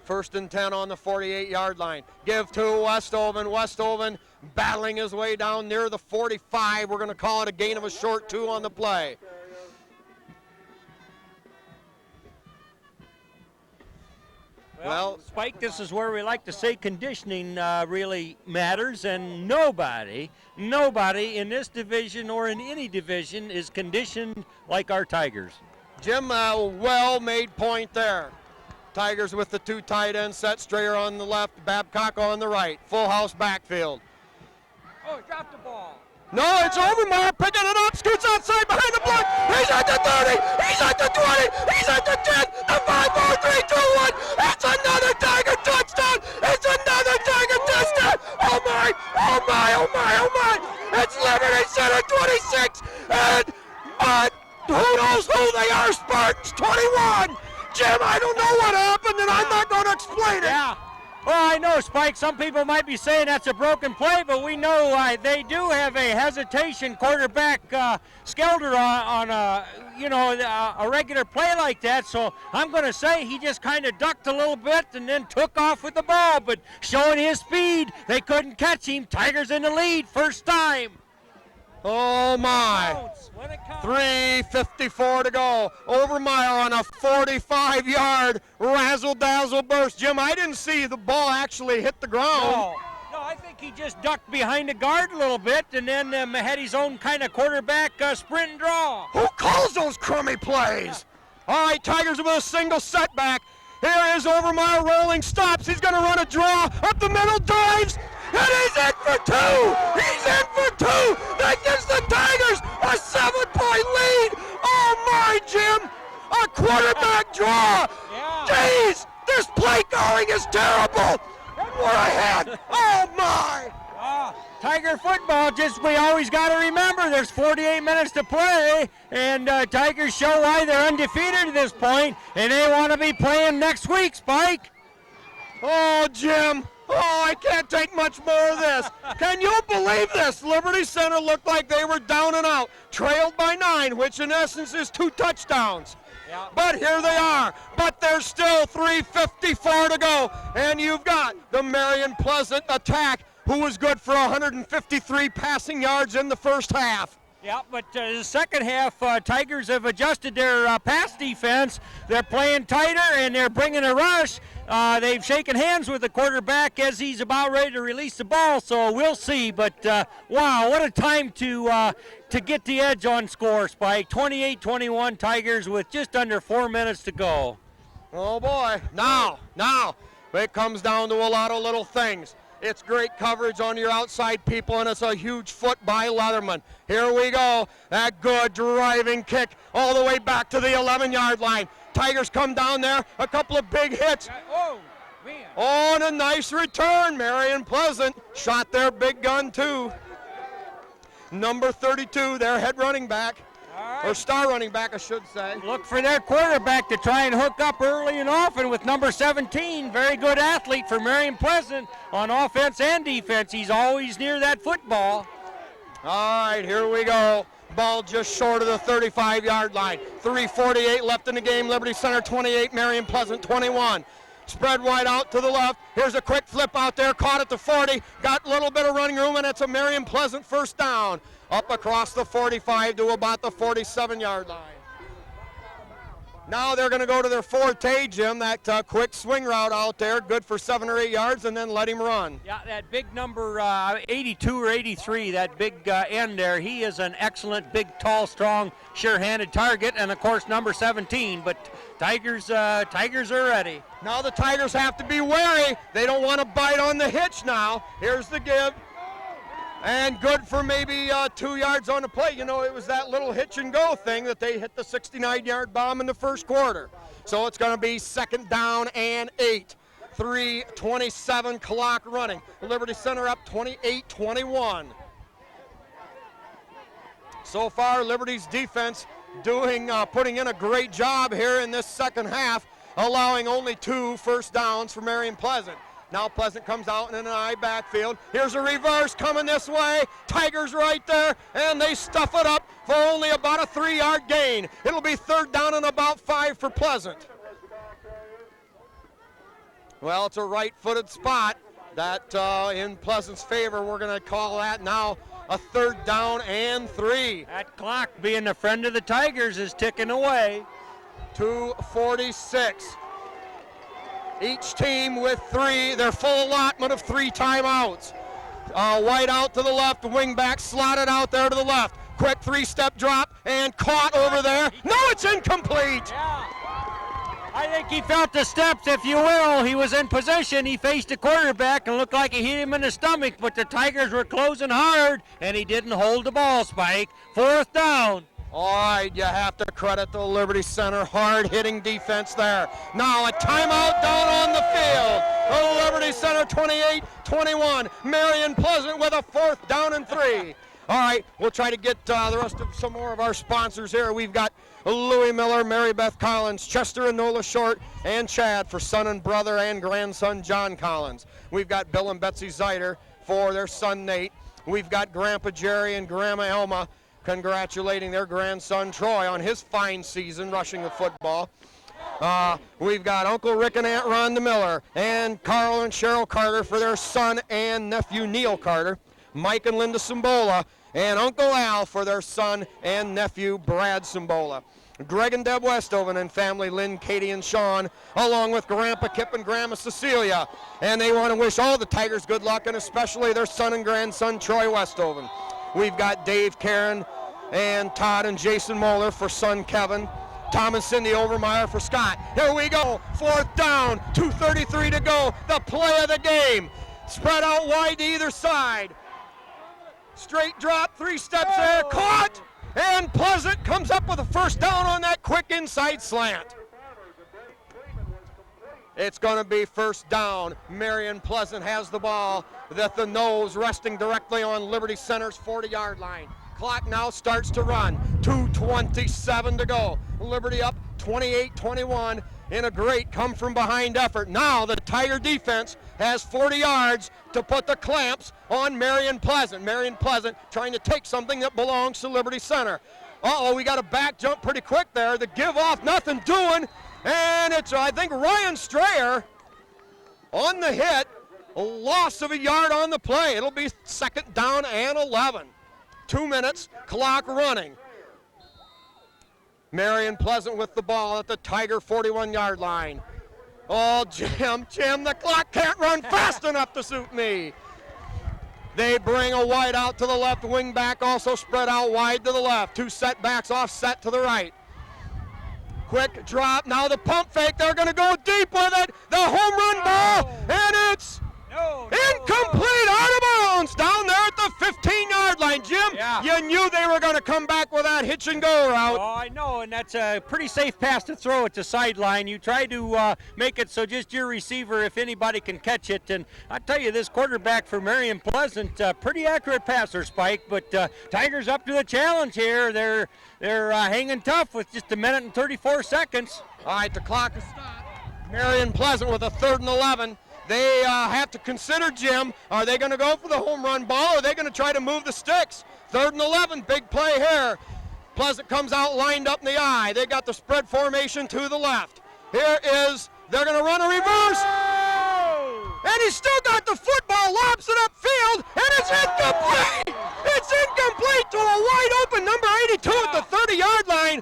1st and 10 on the 48-yard line. Give to Westhoven. Westhoven battling his way down near the 45. We're going to call it a gain of a short 2 on the play. Well, Spike, this is where we like to say conditioning really matters, and nobody in this division or in any division is conditioned like our Tigers. Jim, well-made point there. Tigers with the two tight ends set, Strayer on the left, Babcock on the right. Full house backfield. Oh, he dropped the ball. No, it's Overmar picking it up, scoots outside behind the block. He's at the 30, he's at the 20, he's at the 10, the 5, 4, 3, 2, 1. It's another Tiger touchdown. It's another Tiger touchdown. Oh my, oh my, oh my, oh my. It's Liberty Center 26, but who knows who they are, Spartans 21. Jim, I don't know what happened, and I'm not going to explain it. Yeah. Well, I know, Spike, some people might be saying that's a broken play, but we know they do have a hesitation quarterback Skelter on a regular play like that, so I'm going to say he just kind of ducked a little bit and then took off with the ball, but showing his speed, they couldn't catch him. Tigers in the lead, first time. Oh my. 3:54 to go. Overmeyer on a 45-yard razzle-dazzle burst. Jim, I didn't see the ball actually hit the ground. No, I think he just ducked behind the guard a little bit and then had his own kind of quarterback sprint and draw. Who calls those crummy plays? All right, Tigers with a single setback. Here is Overmeyer rolling, stops. He's going to run a draw up the middle, dives, and he's in for two. He's in for two. That gives the Tigers a 7-point lead. Oh my, Jim, a quarterback draw. Yeah. Jeez, this play calling is terrible. What I had. Oh my. Tiger football, we always got to remember there's 48 minutes to play, and Tigers show why they're undefeated at this point, and they want to be playing next week, Spike. Oh, Jim. Oh, I can't take much more of this. Can you believe this? Liberty Center looked like they were down and out, trailed by 9, which in essence is 2 touchdowns. Yeah. But here they are. But there's still 3:54 to go. And you've got the Marion Pleasant attack, who was good for 153 passing yards in the first half. Yeah, but the second half, Tigers have adjusted their pass defense. They're playing tighter, and they're bringing a rush. They've shaken hands with the quarterback as he's about ready to release the ball, so we'll see. But, wow, what a time to get the edge on score, Spike. 28-21 Tigers with just under 4 minutes to go. Oh, boy. Now, it comes down to a lot of little things. It's great coverage on your outside people, and it's a huge foot by Leatherman. Here we go. That good driving kick all the way back to the 11-yard line. Tigers come down there. A couple of big hits. Oh, man. Oh, and a nice return. Marion Pleasant shot their big gun, too. Number 32, their head running back. Or star running back, I should say. Look for their quarterback to try and hook up early and often with number 17. Very good athlete for Marion Pleasant on offense and defense. He's always near that football. All right, here we go. Ball just short of the 35-yard line. 3:48 left in the game. Liberty Center 28, Marion Pleasant 21. Spread wide out to the left. Here's a quick flip out there. Caught at the 40. Got a little bit of running room, and it's a Marion Pleasant first down. Up across the 45 to about the 47-yard line. Now they're going to go to their forte, Jim, that quick swing route out there, good for 7 or 8 yards, and then let him run. Yeah, that big number 82 or 83, that big end there, he is an excellent, big, tall, strong, sure-handed target, and of course number 17, but Tigers are ready. Now the Tigers have to be wary. They don't want to bite on the hitch now. Here's the give. And good for maybe 2 yards on the play. You know, it was that little hitch and go thing that they hit the 69-yard bomb in the first quarter. So it's going to be 2nd down and 8. 3:27 clock running. Liberty Center up 28-21. So far, Liberty's defense putting in a great job here in this second half, allowing only 2 first downs for Marion Pleasant. Now Pleasant comes out in an eye backfield. Here's a reverse coming this way. Tigers right there, and they stuff it up for only about a 3-yard gain. It'll be 3rd down and about 5 for Pleasant. Well, it's a right-footed spot that in Pleasant's favor. We're going to call that now a 3rd down and 3. That clock, being a friend of the Tigers, is ticking away. 2:46. Each team with their full allotment of 3 timeouts. White out to the left, wing back slotted out there to the left. Quick 3-step drop and caught over there. No, it's incomplete. Yeah. I think he felt the steps, if you will. He was in position. He faced the quarterback and looked like he hit him in the stomach, but the Tigers were closing hard, and he didn't hold the ball, Spike. 4th down. All right, you have to credit the Liberty Center hard-hitting defense there. Now a timeout down on the field. The Liberty Center 28-21. Marion Pleasant with a 4th down and 3. All right, we'll try to get the rest of some more of our sponsors here. We've got Louis Miller, Mary Beth Collins, Chester and Nola Short, and Chad for son and brother and grandson John Collins. We've got Bill and Betsy Zeiter for their son Nate. We've got Grandpa Jerry and Grandma Elma congratulating their grandson Troy on his fine season rushing the football. We've got Uncle Rick and Aunt Rhonda Miller and Carl and Cheryl Carter for their son and nephew Neil Carter. Mike and Linda Simbola and Uncle Al for their son and nephew Brad Simbola. Greg and Deb Westoven and family Lynn, Katie, and Sean, along with Grandpa Kip and Grandma Cecilia. And they want to wish all the Tigers good luck, and especially their son and grandson Troy Westoven. We've got Dave, Karen, and Todd and Jason Moeller for son Kevin. Tom and Cindy Overmeyer for Scott. Here we go, 4th down, 2:33 to go, the play of the game. Spread out wide to either side. Straight drop, 3 steps there, caught, and Pleasant comes up with a 1st down on that quick inside slant. It's going to be 1st down. Marion Pleasant has the ball at the nose, resting directly on Liberty Center's 40-yard line. Clock now starts to run. 2:27 to go. Liberty up 28-21 in a great come-from-behind effort. Now the Tiger defense has 40 yards to put the clamps on Marion Pleasant. Marion Pleasant trying to take something that belongs to Liberty Center. Uh-oh, we got a back jump pretty quick there. The give off, nothing doing. And it's, I think, Ryan Strayer on the hit. A loss of a yard on the play. It'll be 2nd down and 11. 2 minutes, clock running. Marion Pleasant with the ball at the Tiger 41-yard line. Oh, Jim, the clock can't run fast enough to suit me. They bring a wide out to the left, wing back also spread out wide to the left. 2 setbacks offset to the right. Quick drop, now the pump fake, they're gonna go deep with it. The home run ball, and it's incomplete, out of bounds, down there at the 15-yard line. Jim, you knew they were gonna come back with that hitch and go route. Oh, I know, and that's a pretty safe pass to throw at the sideline. You try to make it so just your receiver, if anybody can catch it. And I tell you, this quarterback for Marion Pleasant, pretty accurate passer, Spike. But Tigers up to the challenge here. They're hanging tough with just 1 minute and 34 seconds. All right, the clock is stopped. Marion Pleasant with a 3rd and 11. They have to consider, Jim, are they going to go for the home run ball, or are they going to try to move the sticks? 3rd and 11, big play here. Pleasant comes out lined up in the eye. They got the spread formation to the left. They're going to run a reverse. And he's still got the football, lobs it upfield, and it's incomplete! It's incomplete to a wide open number 82 at the 30-yard line.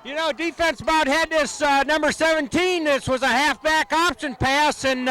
You know, defense about had this number 17. This was a halfback option pass, and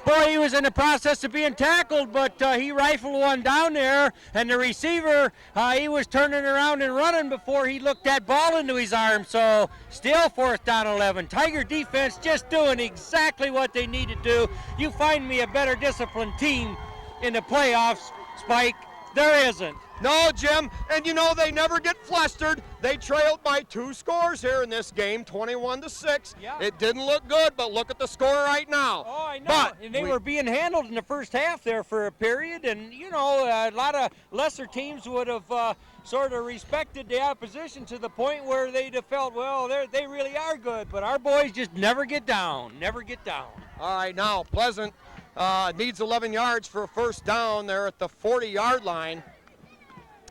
boy, he was in the process of being tackled, but he rifled one down there, and the receiver, he was turning around and running before he looked that ball into his arm. So still 4th down 11. Tiger defense just doing exactly what they need to do. You find me a better disciplined team in the playoffs, Spike. There isn't. No, Jim, and you know they never get flustered. They trailed by 2 scores here in this game, 21-6. Yeah. It didn't look good, but look at the score right now. Oh, I know. But and they were being handled in the first half there for a period, and you know, a lot of lesser teams would have sort of respected the opposition to the point where they'd have felt, well, they really are good, but our boys just never get down, never get down. All right, now Pleasant needs 11 yards for a 1st down. They're at the 40-yard line.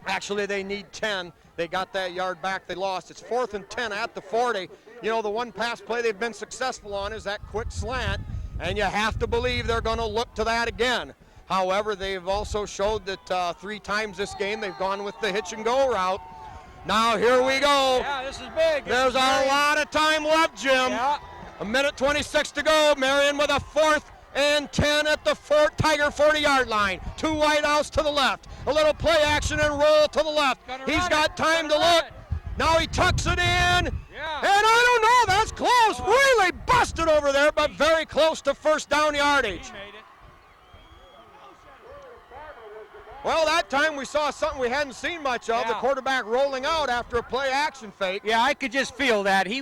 Actually, they need 10. They got that yard back. They lost. It's 4th and 10 at the 40. You know, the one pass play they've been successful on is that quick slant, and you have to believe they're going to look to that again. However, they've also showed that 3 times this game they've gone with the hitch and go route. Now here we go. Yeah, this is big. There's a lot of time left, Jim. Yeah. A minute 26 to go. Marion with a 4th and 10 at the Tiger 40-yard line. 2 wideouts to the left. A little play action and roll to the left. He's got time to look. Now he tucks it in. Yeah. And I don't know, that's close. Really busted over there, but very close to first down yardage. He made it. Well, that time we saw something we hadn't seen much of, Yeah. the quarterback rolling out after a play action fake. Yeah, I could just feel that. He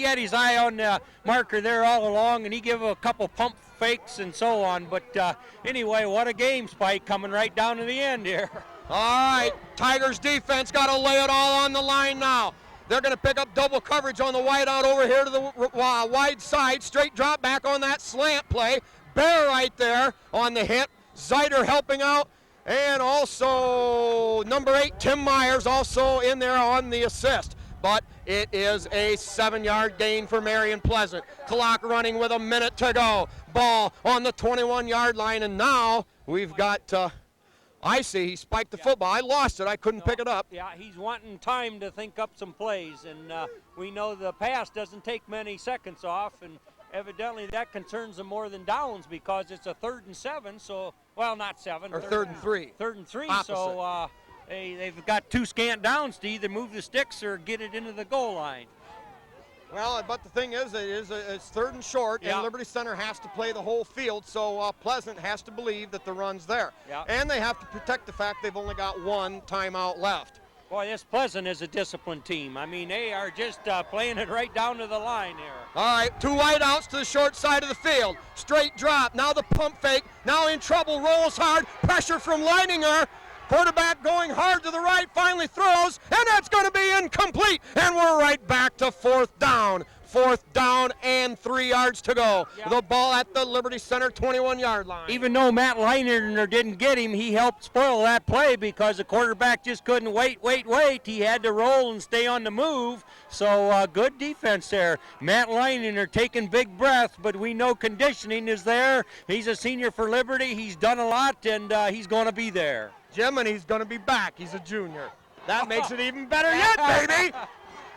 had his eye on the marker there all along, and he gave a couple pump fakes and so on. But anyway, what a game, Spike, coming right down to the end here. All right, Tigers defense got to lay it all on the line now. They're going to pick up double coverage on the wideout over here to the wide side. Straight drop back on that slant play. Bear right there on the hit. Zeider helping out. And also number 8, Tim Myers, also in there on the assist. But it is a 7-yard gain for Marion Pleasant. Clock running with a minute to go. Ball on the 21-yard line, and now we've got, I see he spiked the football. I lost it. I couldn't pick it up. Yeah, he's wanting time to think up some plays, and we know the pass doesn't take many seconds off, and evidently that concerns them more than downs because it's a 3rd and 7, so, well, not 7. Or 3rd and 3. 3rd and 3, Opposite. so they've got 2 scant downs to either move the sticks or get it into the goal line. Well, but the thing is, it's 3rd and short, Yeah. and Liberty Center has to play the whole field, so Pleasant has to believe that the run's there. Yeah. And they have to protect the fact they've only got 1 timeout left. Boy, this Pleasant is a disciplined team. I mean, they are just playing it right down to the line here. All right, 2 wideouts to the short side of the field. Straight drop, now the pump fake, now in trouble, rolls hard, pressure from Leininger. Quarterback going hard to the right, finally throws, and that's going to be incomplete. And we're right back to 4th down. 4th down and 3 yards to go. Yeah. The ball at the Liberty Center 21-yard line. Even though Matt Leiner didn't get him, he helped spoil that play because the quarterback just couldn't wait. He had to roll and stay on the move. So good defense there. Matt Leiner taking big breath, but we know conditioning is there. He's a senior for Liberty. He's done a lot, and he's going to be there. Jim, and he's going to be back. He's a junior. That makes it even better yet, baby.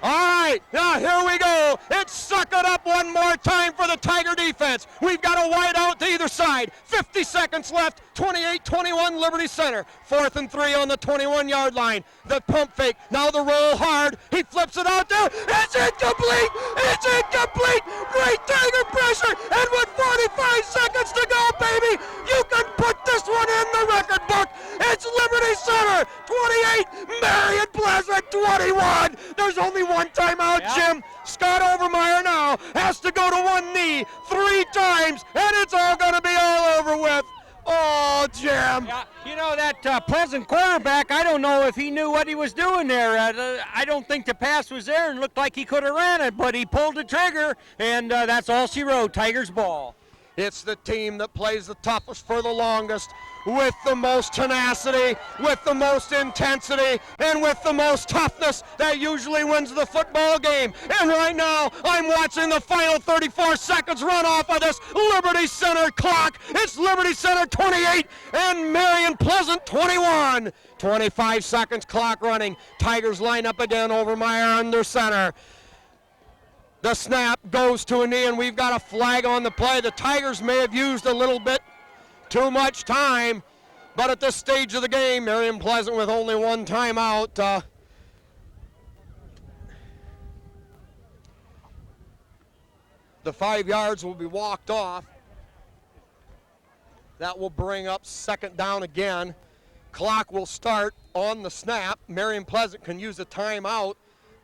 All right, now here we go. It's suck it up one more time for the Tiger defense. We've got a wide out to either side. 50 seconds left, 28-21 Liberty Center. 4th and 3 on the 21-yard line. The pump fake, now the roll hard. He flips it out there. It's incomplete. It's incomplete. Great Tiger pressure. And with 45 seconds to go, baby, you can put this one in the record book. It's Liberty Center 28, Marion Pleasant 21. There's only one timeout, Yeah. Jim. Scott Overmeyer now has to go to one knee 3 times, and it's all going to be all over with. Oh, Jim. Yeah, you know, that Pleasant quarterback, I don't know if he knew what he was doing there. I don't think the pass was there and looked like he could have ran it, but he pulled the trigger, and that's all she wrote, Tigers ball. It's the team that plays the toughest for the longest, with the most tenacity, with the most intensity, and with the most toughness that usually wins the football game. And right now, I'm watching the final 34 seconds run off of this Liberty Center clock. It's Liberty Center 28 and Marion Pleasant 21. 25 seconds clock running. Tigers line up again, Overmeyer under center. The snap goes to a knee, and we've got a flag on the play. The Tigers may have used a little bit too much time, but at this stage of the game, Marion Pleasant with only 1 timeout. The 5 yards will be walked off. That will bring up 2nd down again. Clock will start on the snap. Marion Pleasant can use a timeout,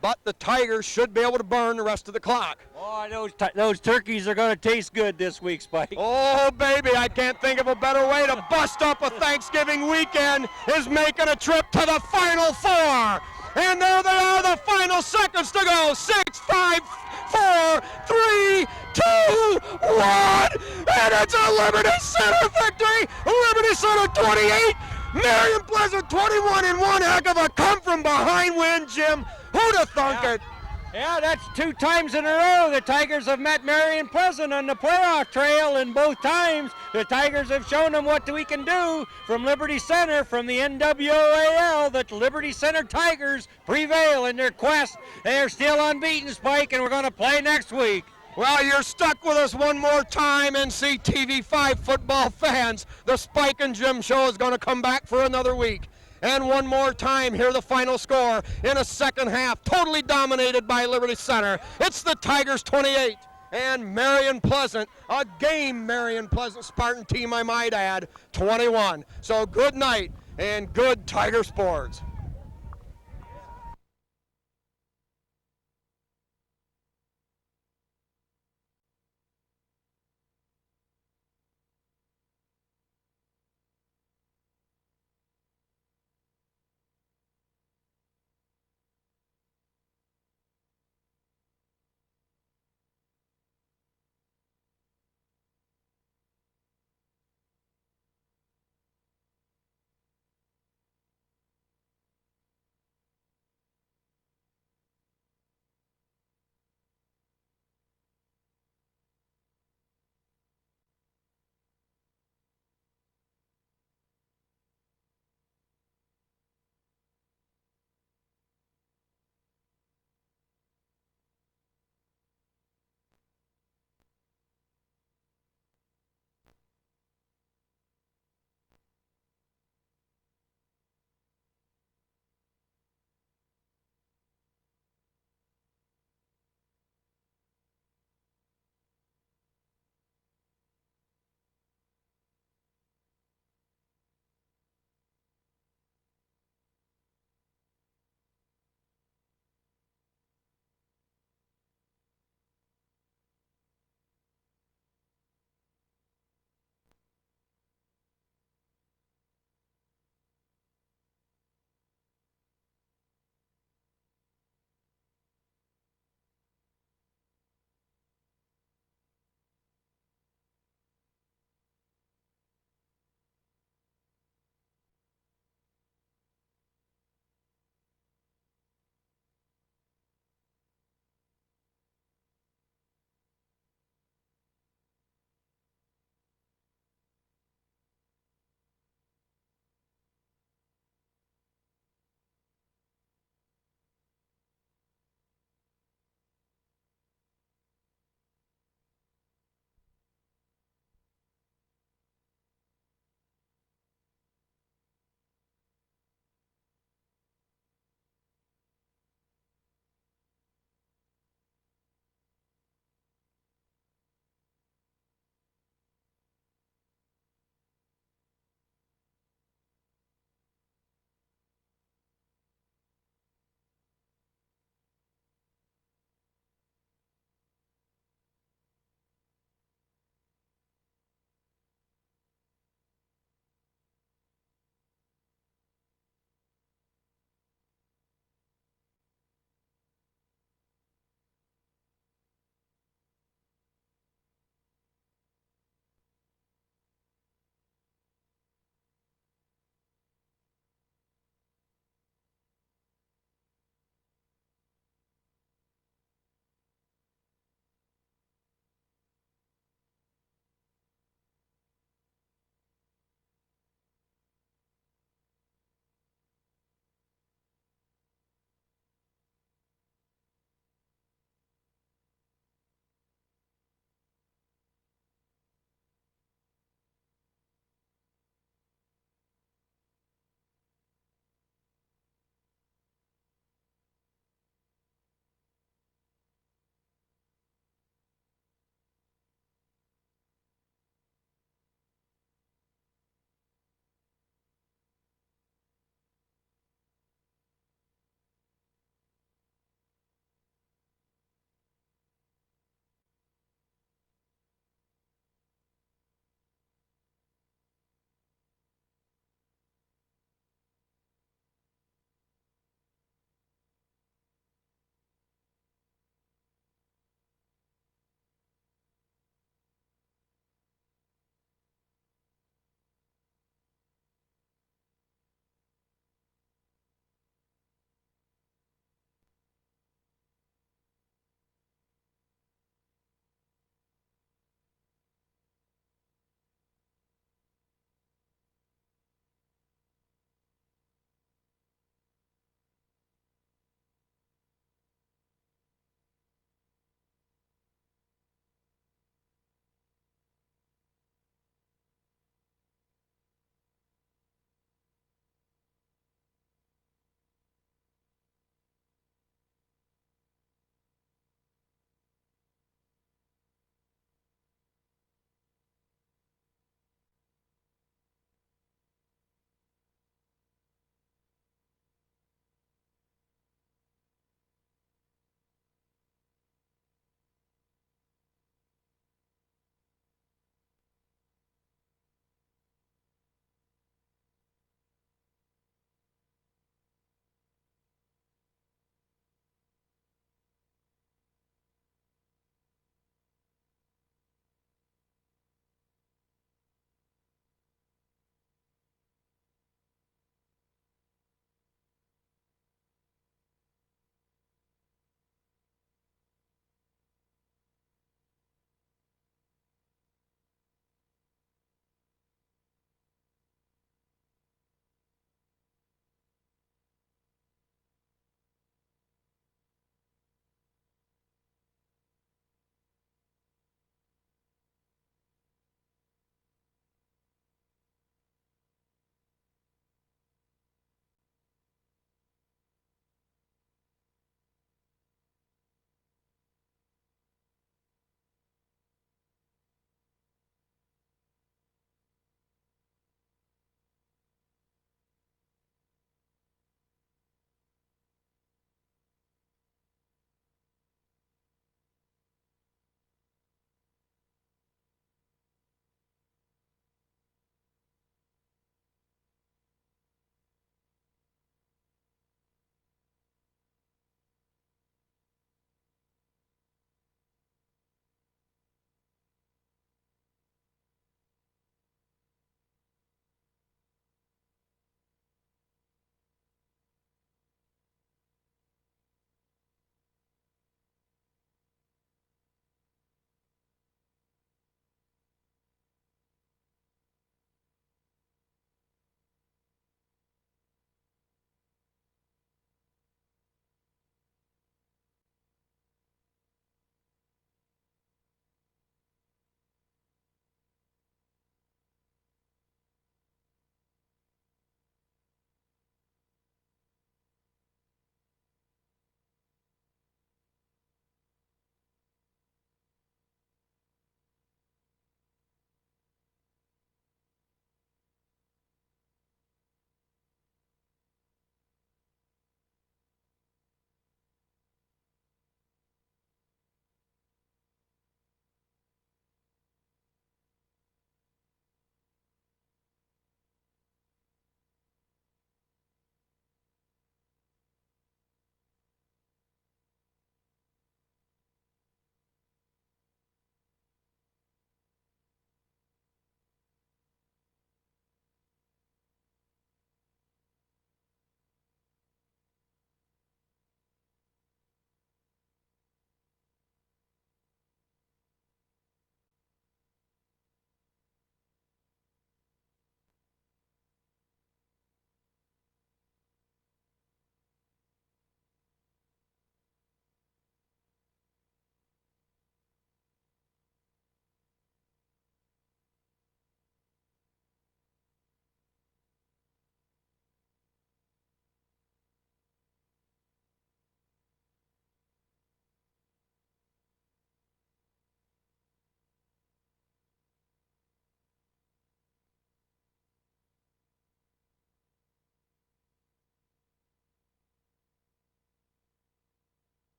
but the Tigers should be able to burn the rest of the clock. Oh, those turkeys are going to taste good this week, Spike. Oh, baby, I can't think of a better way to bust up a Thanksgiving weekend is making a trip to the Final Four. And there they are, the final seconds to go. 6, 5, 4, 3, 2, 1. And it's a Liberty Center victory. Liberty Center 28, Marion Pleasant 21, and one heck of a come from behind win, Jim. Who'd have thunk it? Yeah, that's 2 times in a row the Tigers have met Marion Pleasant on the playoff trail, and both times the Tigers have shown them what we can do from Liberty Center, from the NWAL. The Liberty Center Tigers prevail in their quest. They are still unbeaten, Spike, and we're going to play next week. Well, you're stuck with us one more time, NCTV5 football fans. The Spike and Jim show is going to come back for another week. And one more time, hear the final score in a second half, totally dominated by Liberty Center. It's the Tigers 28 and Marion Pleasant, a game Marion Pleasant Spartan team, I might add, 21. So good night and good Tiger sports.